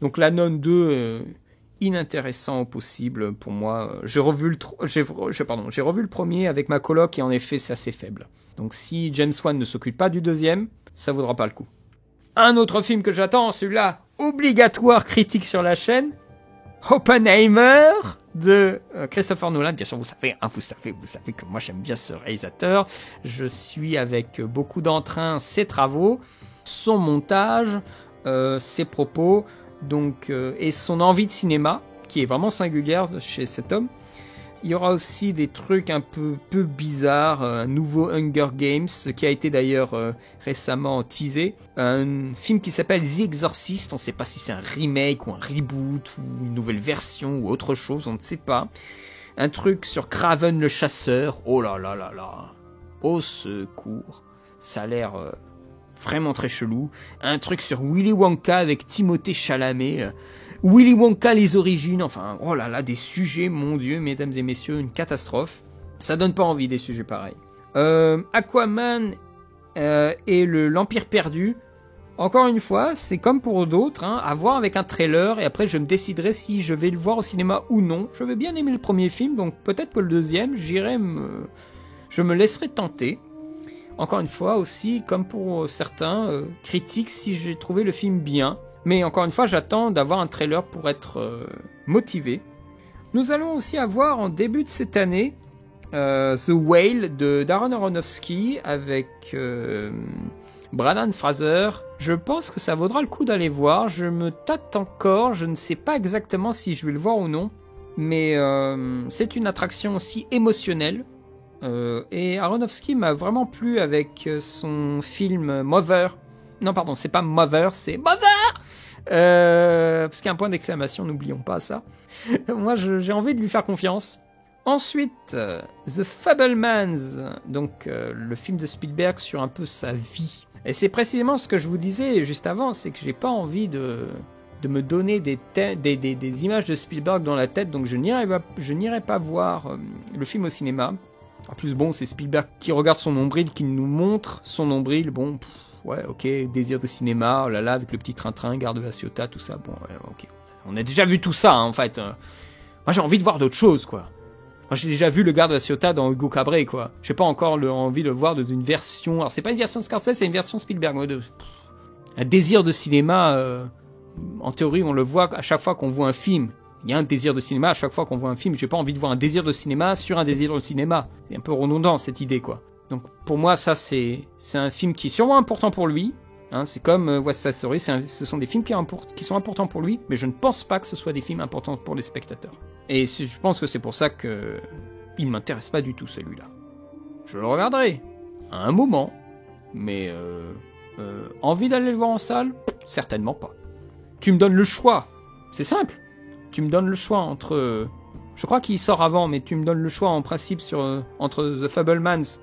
Donc la Nun 2... inintéressant au possible pour moi. J'ai revu le premier avec ma coloc et en effet c'est assez faible. Donc si James Wan ne s'occupe pas du deuxième, ça vaudra pas le coup. Un autre film que j'attends, celui-là, obligatoire critique sur la chaîne, Oppenheimer de Christopher Nolan. Bien sûr, vous savez que moi j'aime bien ce réalisateur. Je suis avec beaucoup d'entrain ses travaux, son montage, ses propos. Donc, et son envie de cinéma, qui est vraiment singulière chez cet homme. Il y aura aussi des trucs un peu bizarres, un nouveau Hunger Games, qui a été d'ailleurs récemment teasé. Un film qui s'appelle The Exorcist, on ne sait pas si c'est un remake ou un reboot, ou une nouvelle version, ou autre chose, on ne sait pas. Un truc sur Kraven le chasseur, oh là là là là, au secours, ça a l'air... vraiment très chelou. Un truc sur Willy Wonka avec Timothée Chalamet. Willy Wonka, les origines. Enfin, oh là là, des sujets, mon Dieu, mesdames et messieurs, une catastrophe. Ça donne pas envie, des sujets pareils. Aquaman et l'Empire perdu. Encore une fois, c'est comme pour d'autres, hein, à voir avec un trailer. Et après, je me déciderai si je vais le voir au cinéma ou non. Je vais bien aimer le premier film, donc peut-être que le deuxième, je me laisserai tenter. Encore une fois aussi, comme pour certains, critiques si j'ai trouvé le film bien. Mais encore une fois, j'attends d'avoir un trailer pour être motivé. Nous allons aussi avoir en début de cette année The Whale de Darren Aronofsky avec Brendan Fraser. Je pense que ça vaudra le coup d'aller voir. Je me tâte encore, je ne sais pas exactement si je vais le voir ou non. Mais c'est une attraction aussi émotionnelle. Et Aronofsky m'a vraiment plu avec son film Mother. Non, pardon, c'est pas Mother, c'est Mother parce qu'il y a un point d'exclamation, n'oublions pas ça. Moi, j'ai envie de lui faire confiance. Ensuite, The Fabelmans, donc le film de Spielberg sur un peu sa vie. Et c'est précisément ce que je vous disais juste avant, c'est que j'ai pas envie de me donner des images de Spielberg dans la tête, donc je n'irai pas voir le film au cinéma. En plus, bon, c'est Spielberg qui regarde son nombril, qui nous montre son nombril. Bon, ouais, ok, désir de cinéma, oh là là, avec le petit train-train, Gare de la Ciotat, tout ça. Bon, ouais, ok. On a déjà vu tout ça, hein, en fait. Moi, j'ai envie de voir d'autres choses, quoi. Moi, j'ai déjà vu le Gare de la Ciotat dans Hugo Cabret, quoi. J'ai pas encore envie de le voir dans une version... Alors, c'est pas une version Scorsese, c'est une version Spielberg. Ouais, un désir de cinéma, en théorie, on le voit à chaque fois qu'on voit un film. Il y a un désir de cinéma à chaque fois qu'on voit un film. J'ai pas envie de voir un désir de cinéma sur un désir de cinéma. C'est un peu redondant, cette idée, quoi. Donc, pour moi, ça, c'est un film qui est sûrement important pour lui. Hein, c'est comme West Side Story. Ce sont des films qui sont importants pour lui, mais je ne pense pas que ce soit des films importants pour les spectateurs. Et je pense que c'est pour ça que il ne m'intéresse pas du tout, celui-là. Je le regarderai à un moment, mais envie d'aller le voir en salle? Certainement pas. Tu me donnes le choix. C'est simple. tu me donnes le choix entre... je crois qu'il sort avant, mais tu me donnes le choix en principe entre The Fabelmans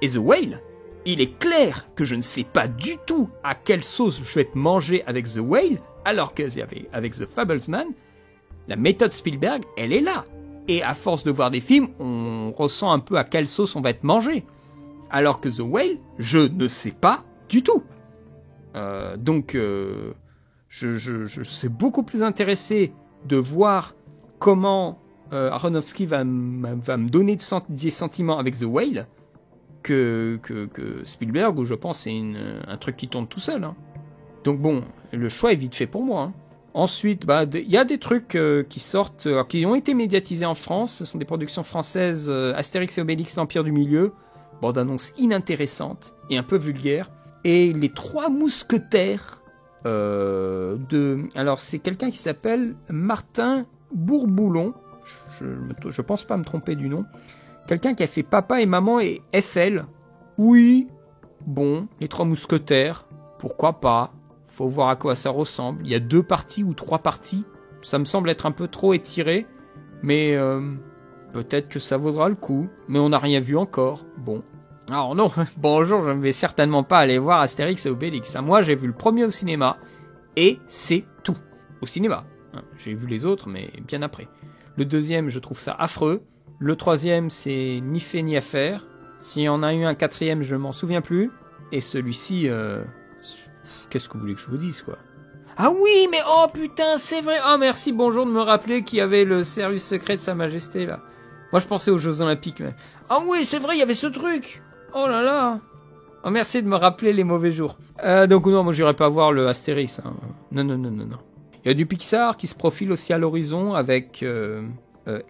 et The Whale. Il est clair que je ne sais pas du tout à quelle sauce je vais être mangé avec The Whale, alors que avec The Fablesman, la méthode Spielberg, elle est là. Et à force de voir des films, on ressent un peu à quelle sauce on va être mangé. Alors que The Whale, je ne sais pas du tout. Donc, je suis beaucoup plus intéressé de voir comment Aronofsky va me donner des sentiments avec The Whale que Spielberg, où je pense c'est un truc qui tourne tout seul. Hein. Donc bon, le choix est vite fait pour moi. Hein. Ensuite, il y a des trucs qui sortent, qui ont été médiatisés en France. Ce sont des productions françaises, Astérix et Obélix, l'Empire du Milieu. Bande-annonce inintéressante et un peu vulgaire. Et les 3 mousquetaires alors c'est quelqu'un qui s'appelle Martin Bourboulon. Je pense pas me tromper du nom. Quelqu'un qui a fait Papa et Maman et FL. Oui, bon, les 3 mousquetaires, pourquoi pas. Faut voir à quoi ça ressemble. Il y a 2 parties ou 3 parties. Ça me semble être un peu trop étiré. Mais peut-être que ça vaudra le coup. Mais on n'a rien vu encore. Bon. Alors non, bonjour, je ne vais certainement pas aller voir Astérix et Obélix. Moi, j'ai vu le premier au cinéma. Et c'est tout. Au cinéma. J'ai vu les autres, mais bien après. Le deuxième, je trouve ça affreux. Le troisième, c'est ni fait ni à faire. S'il y en a eu un quatrième, je m'en souviens plus. Et celui-ci, qu'est-ce que vous voulez que je vous dise, quoi? Ah oui, mais oh putain, c'est vrai. Oh merci, bonjour de me rappeler qu'il y avait le service secret de Sa Majesté, là. Moi, je pensais aux Jeux Olympiques. Mais... ah oui, c'est vrai, il y avait ce truc. Oh là là. Oh merci de me rappeler les mauvais jours. Donc non, moi, j'irai pas voir le Astérix. Hein. Non. Il y a du Pixar qui se profile aussi à l'horizon avec...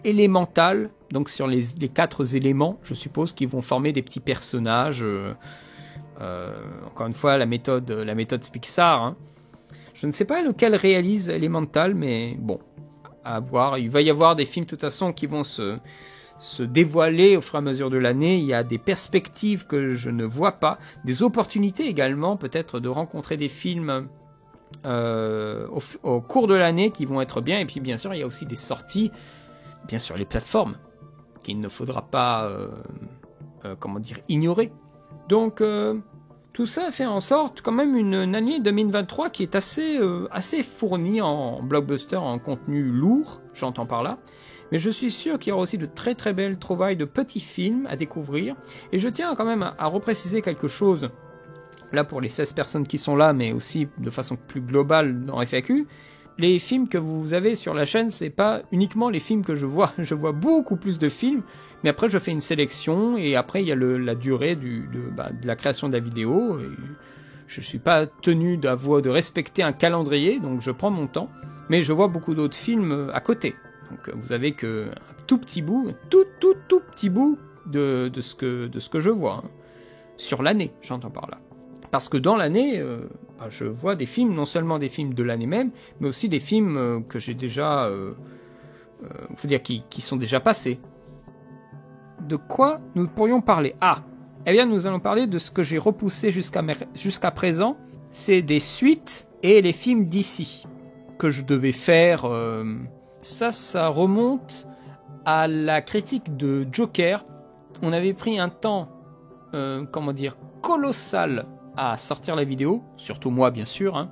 Elemental, donc sur les 4 éléments, je suppose, qui vont former des petits personnages. Encore une fois, la méthode Pixar. Hein. Je ne sais pas lequel réalise Elemental, mais bon, à voir. Il va y avoir des films, de toute façon, qui vont se dévoiler au fur et à mesure de l'année. Il y a des perspectives que je ne vois pas, des opportunités également, peut-être, de rencontrer des films au cours de l'année qui vont être bien. Et puis, bien sûr, il y a aussi des sorties. Bien sûr, les plateformes, qu'il ne faudra pas, ignorer. Donc, tout ça fait en sorte quand même une année 2023 qui est assez fournie en blockbuster, en contenu lourd, j'entends par là. Mais je suis sûr qu'il y aura aussi de très très belles trouvailles de petits films à découvrir. Et je tiens quand même à repréciser quelque chose, là pour les 16 personnes qui sont là, mais aussi de façon plus globale dans FAQ. Les films que vous avez sur la chaîne, c'est pas uniquement les films que je vois. Je vois beaucoup plus de films, mais après je fais une sélection et après il y a la durée de la création de la vidéo. Et je suis pas tenu de respecter un calendrier, donc je prends mon temps. Mais je vois beaucoup d'autres films à côté. Donc vous avez que un tout petit bout, tout petit bout de ce que je vois. Hein. Sur l'année, j'entends par là. Parce que dans l'année, je vois des films, non seulement des films de l'année même, mais aussi des films que j'ai déjà, qui sont déjà passés. De quoi nous pourrions parler? Eh bien, nous allons parler de ce que j'ai repoussé jusqu'à présent. C'est des suites et les films d'ici que je devais faire. Ça remonte à la critique de Joker. On avait pris un temps, colossal à sortir la vidéo, surtout moi bien sûr. Hein.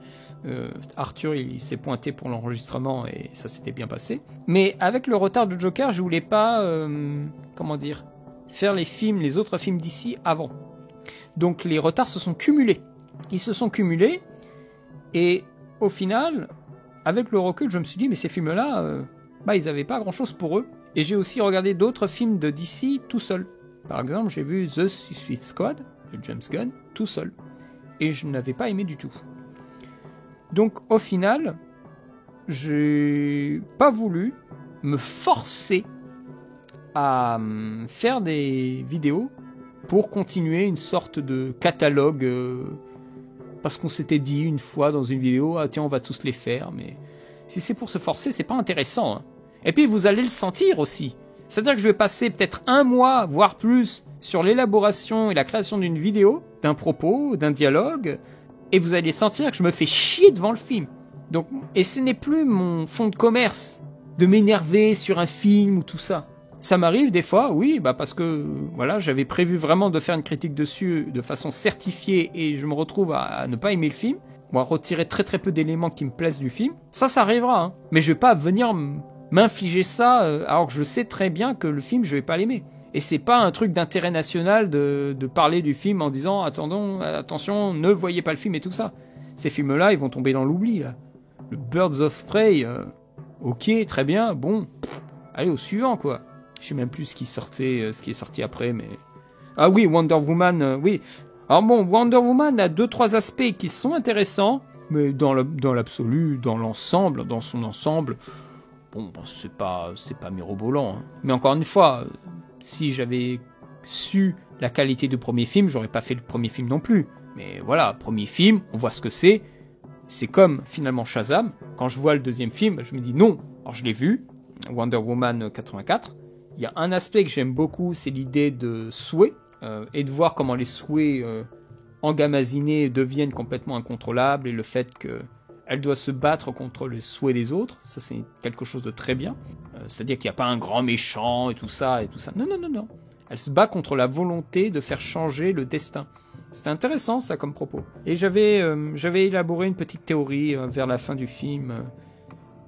Arthur il s'est pointé pour l'enregistrement et ça s'était bien passé. Mais avec le retard de Joker, je voulais pas, faire les autres films d'ici avant. Donc les retards se sont cumulés. Ils se sont cumulés et au final, avec le recul, je me suis dit mais ces films-là, ils avaient pas grand-chose pour eux. Et j'ai aussi regardé d'autres films de DC tout seul. Par exemple, j'ai vu The Suicide Squad de James Gunn tout seul. Et je n'avais pas aimé du tout. Donc au final, j'ai pas voulu me forcer à faire des vidéos pour continuer une sorte de catalogue parce qu'on s'était dit une fois dans une vidéo, ah tiens on va tous les faire, mais si c'est pour se forcer, c'est pas intéressant. Hein. Et puis vous allez le sentir aussi. C'est-à-dire que je vais passer peut-être 1 mois, voire plus, sur l'élaboration et la création d'une vidéo, d'un propos, d'un dialogue, et vous allez sentir que je me fais chier devant le film. Donc, et ce n'est plus mon fonds de commerce de m'énerver sur un film ou tout ça. Ça m'arrive des fois, oui, parce que voilà, j'avais prévu vraiment de faire une critique dessus de façon certifiée et je me retrouve à ne pas aimer le film, ou à retirer très très peu d'éléments qui me plaisent du film. Ça arrivera, hein. Mais je vais pas venir m'infliger ça alors que je sais très bien que le film, je vais pas l'aimer. Et c'est pas un truc d'intérêt national de parler du film en disant attention, ne voyez pas le film et tout ça. Ces films-là, ils vont tomber dans l'oubli, là. Le Birds of Prey, ok, très bien, bon, allez au suivant, quoi. Je sais même plus ce qui est sorti après, mais... Ah oui, Wonder Woman, oui. Alors bon, Wonder Woman a 2-3 aspects qui sont intéressants, mais dans l'absolu, dans l'ensemble, dans son ensemble, bon, c'est pas mirobolant, hein. Mais encore une fois, si j'avais su la qualité du premier film, j'aurais pas fait le premier film non plus. Mais voilà, premier film, on voit ce que c'est. C'est comme finalement Shazam. Quand je vois le deuxième film, je me dis non. Alors je l'ai vu, Wonder Woman 84. Il y a un aspect que j'aime beaucoup, c'est l'idée de souhait, et de voir comment les souhaits engamasinés deviennent complètement incontrôlables, et le fait qu'elle doit se battre contre les souhaits des autres, ça c'est quelque chose de très bien. C'est-à-dire qu'il n'y a pas un grand méchant et tout ça. Non. Elle se bat contre la volonté de faire changer le destin. C'était intéressant ça comme propos. Et j'avais élaboré une petite théorie vers la fin du film.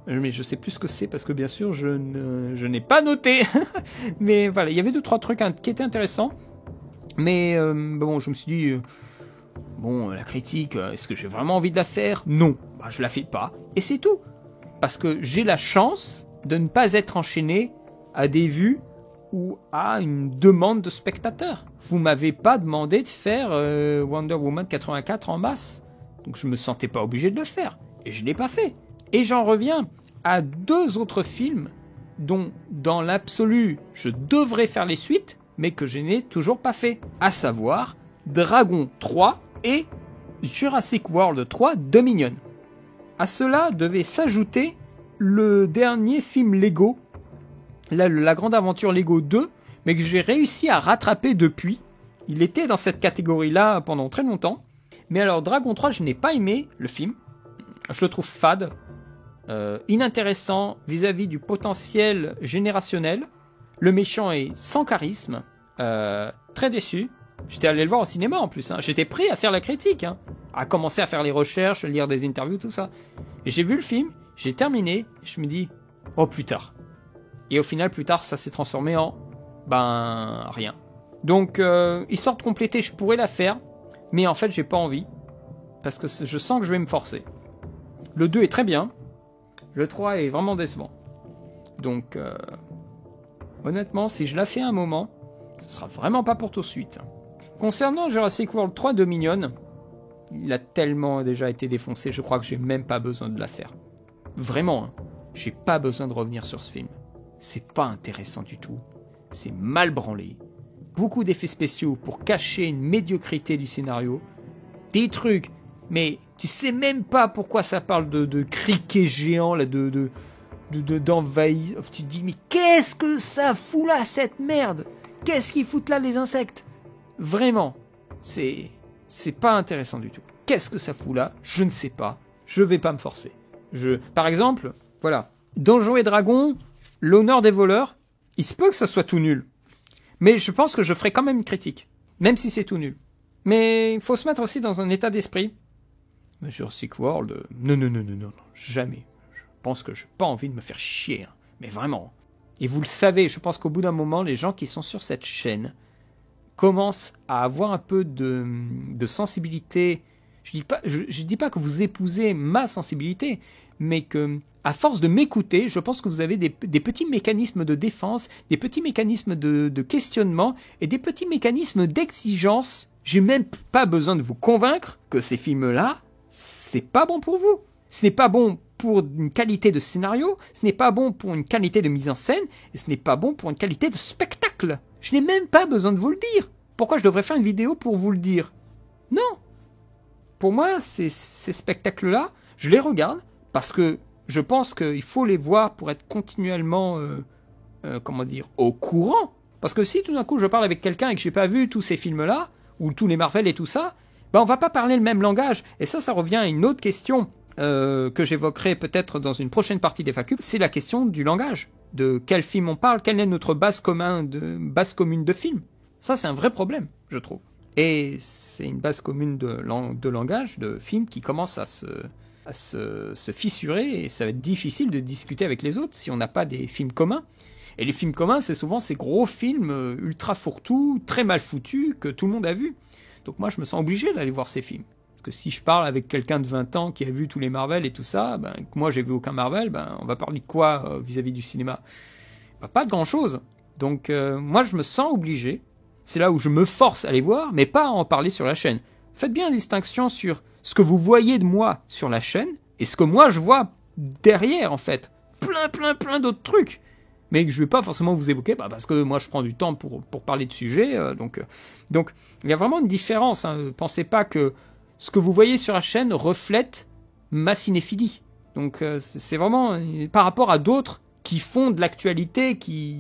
Mais je sais plus ce que c'est parce que bien sûr je n'ai pas noté. Mais voilà, il y avait 2-3 trucs qui étaient intéressants. Mais bon, je me suis dit, bon, la critique, est-ce que j'ai vraiment envie de la faire? Non, je la fais pas. Et c'est tout. Parce que j'ai la chance de ne pas être enchaîné à des vues ou à une demande de spectateurs. Vous m'avez pas demandé de faire Wonder Woman 84 en masse. Donc je me sentais pas obligé de le faire. Et je l'ai pas fait. Et j'en reviens à 2 autres films dont, dans l'absolu, je devrais faire les suites, mais que je n'ai toujours pas fait. À savoir Dragon 3 et Jurassic World 3 Dominion. À cela devait s'ajouter le dernier film Lego, la grande aventure Lego 2, mais que j'ai réussi à rattraper depuis. Il était dans cette catégorie-là pendant très longtemps. Mais alors Dragon 3, je n'ai pas aimé le film. Je le trouve fade. Inintéressant vis-à-vis du potentiel générationnel. Le méchant est sans charisme, très déçu. J'étais allé le voir au cinéma en plus, hein. J'étais prêt à faire la critique, hein, à commencer à faire les recherches, lire des interviews, tout ça. Et j'ai vu le film, j'ai terminé, et je me dis, oh plus tard. Et au final, plus tard, ça s'est transformé en, rien. Donc, histoire de compléter, je pourrais la faire, mais en fait, j'ai pas envie, parce que je sens que je vais me forcer. Le 2 est très bien, le 3 est vraiment décevant. Donc, honnêtement, si je la fais un moment, ce sera vraiment pas pour tout de suite. Concernant Jurassic World 3 Dominion, il a tellement déjà été défoncé, je crois que j'ai même pas besoin de la faire. Vraiment, hein, j'ai pas besoin de revenir sur ce film. C'est pas intéressant du tout. C'est mal branlé. Beaucoup d'effets spéciaux pour cacher une médiocrité du scénario. Des trucs, mais tu sais même pas pourquoi ça parle de criquets géants, là, d'envahir. Tu te dis, mais qu'est-ce que ça fout là, cette merde? Qu'est-ce qu'ils foutent là, les insectes? Vraiment, c'est pas intéressant du tout. Qu'est-ce que ça fout là? Je ne sais pas. Je vais pas me forcer. Par exemple, voilà, Donjons et Dragons, l'honneur des voleurs, il se peut que ça soit tout nul. Mais je pense que je ferai quand même une critique, même si c'est tout nul. Mais il faut se mettre aussi dans un état d'esprit. Jurassic World, non, jamais. Je pense que je n'ai pas envie de me faire chier, hein. Mais vraiment. Et vous le savez, je pense qu'au bout d'un moment, les gens qui sont sur cette chaîne commencent à avoir un peu de sensibilité. Je dis pas que vous épousez ma sensibilité, mais que, à force de m'écouter, je pense que vous avez des petits mécanismes de défense, des petits mécanismes de questionnement et des petits mécanismes d'exigence. J'ai même pas besoin de vous convaincre que ces films-là, c'est pas bon pour vous. Ce n'est pas bon pour une qualité de scénario, ce n'est pas bon pour une qualité de mise en scène, et ce n'est pas bon pour une qualité de spectacle. Je n'ai même pas besoin de vous le dire. Pourquoi je devrais faire une vidéo pour vous le dire? Non. Pour moi, ces spectacles-là, je les regarde parce que je pense qu'il faut les voir pour être continuellement, au courant. Parce que si tout d'un coup je parle avec quelqu'un et que j'ai pas vu tous ces films-là, ou tous les Marvel et tout ça, on va pas parler le même langage. Et ça revient à une autre question. que j'évoquerai peut-être dans une prochaine partie des FAQ, c'est la question du langage. De quel film on parle, quelle est notre base commune de film. Ça, c'est un vrai problème, je trouve. Et c'est une base commune de langage, de film, qui commence à se fissurer, et ça va être difficile de discuter avec les autres si on n'a pas des films communs. Et les films communs, c'est souvent ces gros films ultra fourre-tout, très mal foutus, que tout le monde a vu. Donc moi, je me sens obligé d'aller voir ces films. Parce que si je parle avec quelqu'un de 20 ans qui a vu tous les Marvel et tout ça, que moi j'ai vu aucun Marvel, on va parler de quoi vis-à-vis du cinéma? Pas de grand-chose. Donc moi, je me sens obligé. C'est là où je me force à les voir, mais pas à en parler sur la chaîne. Faites bien la distinction sur ce que vous voyez de moi sur la chaîne et ce que moi je vois derrière, en fait. Plein d'autres trucs. Mais que je ne vais pas forcément vous évoquer, parce que moi je prends du temps pour parler de sujets. Donc il y a vraiment une différence. Ne pensez pas que ce que vous voyez sur la chaîne reflète ma cinéphilie. Donc c'est vraiment par rapport à d'autres qui font de l'actualité,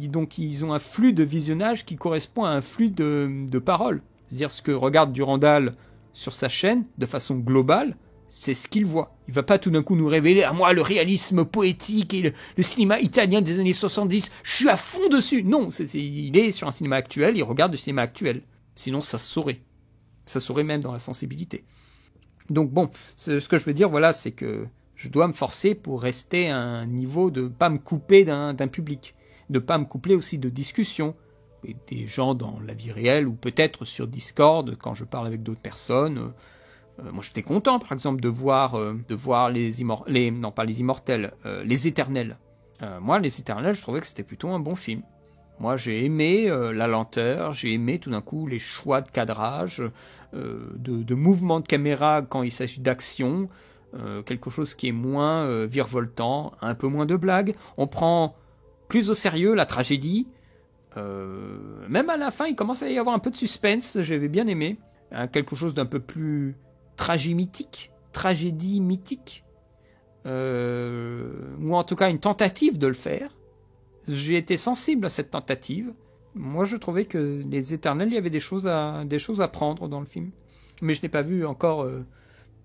donc ils ont un flux de visionnage qui correspond à un flux de paroles. C'est-à-dire ce que regarde Durandal sur sa chaîne, de façon globale, c'est ce qu'il voit. Il va pas tout d'un coup nous révéler, à moi, le réalisme poétique et le cinéma italien des années 70, je suis à fond dessus. Non, il est sur un cinéma actuel, il regarde le cinéma actuel. Sinon, ça se saurait. Ça se saurait même dans la sensibilité. Donc bon, ce que je veux dire, voilà, c'est que je dois me forcer pour rester à un niveau de ne pas me couper d'un public, de ne pas me couper aussi de discussions, des gens dans la vie réelle ou peut-être sur Discord quand je parle avec d'autres personnes. Moi j'étais content par exemple de voir les Éternels. Moi les Éternels, je trouvais que c'était plutôt un bon film. Moi j'ai aimé la lenteur, j'ai aimé tout d'un coup les choix de cadrage, de mouvement de caméra quand il s'agit d'action, quelque chose qui est moins virevoltant, un peu moins de blagues. On prend plus au sérieux la tragédie. Même à la fin, il commence à y avoir un peu de suspense, j'avais bien aimé. Quelque chose d'un peu plus tragédie mythique. Ou en tout cas une tentative de le faire. J'ai été sensible à cette tentative. Moi, je trouvais que les Éternels, il y avait des choses à prendre dans le film. Mais je n'ai pas vu encore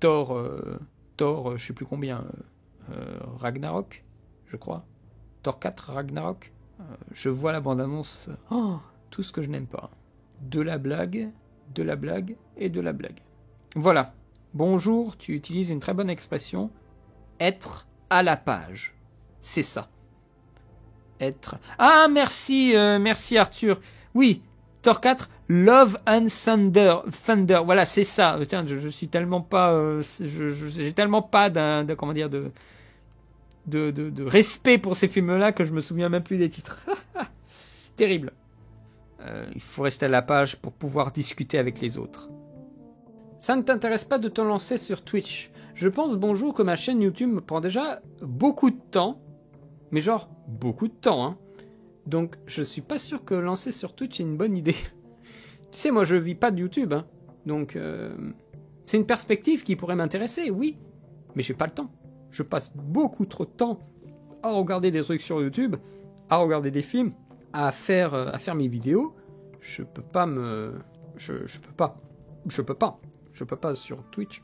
Thor, je sais plus combien, Ragnarok, je crois. Thor 4, Ragnarok. Je vois la bande-annonce, tout ce que je n'aime pas. De la blague et de la blague. Voilà. Bonjour, tu utilises une très bonne expression. Être à la page. C'est ça. Être... Ah, merci Arthur. Oui, Thor 4, Love and Thunder. Voilà, c'est ça. Tiens, je suis tellement pas... j'ai tellement pas de respect pour ces films-là que je me souviens même plus des titres. Terrible. Il faut rester à la page pour pouvoir discuter avec les autres. Ça ne t'intéresse pas de te lancer sur Twitch? Je pense, bonjour, que ma chaîne YouTube me prend déjà beaucoup de temps. Mais genre, beaucoup de temps, hein. Donc, je suis pas sûr que lancer sur Twitch est une bonne idée. Tu sais, moi, je vis pas de YouTube, hein. Donc, c'est une perspective qui pourrait m'intéresser, oui. Mais j'ai pas le temps. Je passe beaucoup trop de temps à regarder des trucs sur YouTube, à regarder des films, à faire mes vidéos. Je peux pas sur Twitch.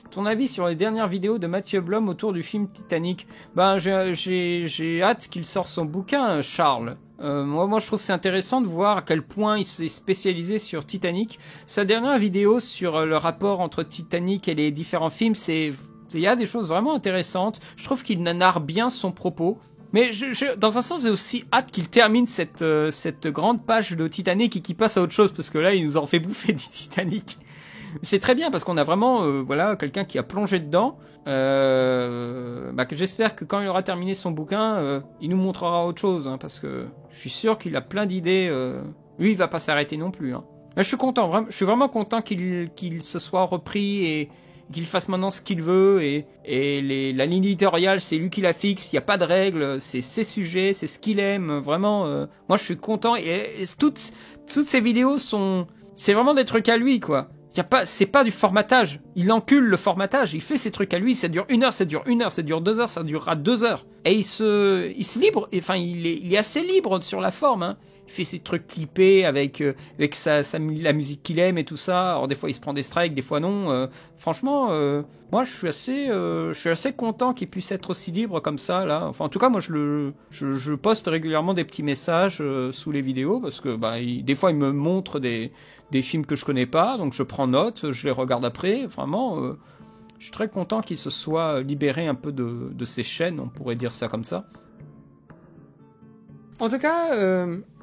Ton avis sur les dernières vidéos de Mathieu Blom autour du film Titanic? J'ai hâte qu'il sorte son bouquin, Charles. Moi, je trouve que c'est intéressant de voir à quel point il s'est spécialisé sur Titanic. Sa dernière vidéo sur le rapport entre Titanic et les différents films, il y a des choses vraiment intéressantes. Je trouve qu'il narre bien son propos. Mais dans un sens, j'ai aussi hâte qu'il termine cette grande page de Titanic et qu'il passe à autre chose, parce que là, il nous en fait bouffer du Titanic. C'est très bien, parce qu'on a vraiment quelqu'un qui a plongé dedans. Que j'espère que quand il aura terminé son bouquin, il nous montrera autre chose, hein, parce que je suis sûr qu'il a plein d'idées. Lui, il va pas s'arrêter non plus. Hein. Mais je suis content, je suis vraiment content qu'il se soit repris et qu'il fasse maintenant ce qu'il veut, et la ligne éditoriale, c'est lui qui la fixe, il n'y a pas de règles, c'est ses sujets, c'est ce qu'il aime, vraiment, moi je suis content, et toutes ces vidéos c'est vraiment des trucs à lui, quoi. C'est pas du formatage, il encule le formatage, il fait ses trucs à lui, ça dure 1 heure, ça dure 1 heure, ça dure 2 heures, ça durera 2 heures. Et il se libre, enfin il est assez libre sur la forme, hein. Il fait ses trucs clippés avec la musique qu'il aime et tout ça. Alors des fois il se prend des strikes, des fois non. Franchement, moi je suis assez content qu'il puisse être aussi libre comme ça là. Enfin en tout cas moi je poste régulièrement des petits messages sous les vidéos parce que des fois il me montre des films que je connais pas, donc je prends note, je les regarde après. Vraiment, je suis très content qu'il se soit libéré un peu de ses chaînes, on pourrait dire ça comme ça. En tout cas,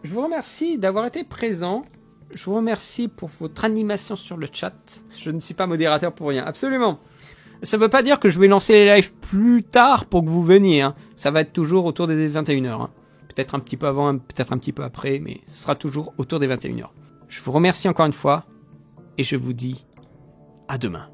je vous remercie d'avoir été présent. Je vous remercie pour votre animation sur le chat. Je ne suis pas modérateur pour rien, absolument. Ça ne veut pas dire que je vais lancer les lives plus tard pour que vous veniez. Hein. Ça va être toujours autour des 21h. Hein. Peut-être un petit peu avant, peut-être un petit peu après, mais ce sera toujours autour des 21h. Je vous remercie encore une fois et je vous dis à demain.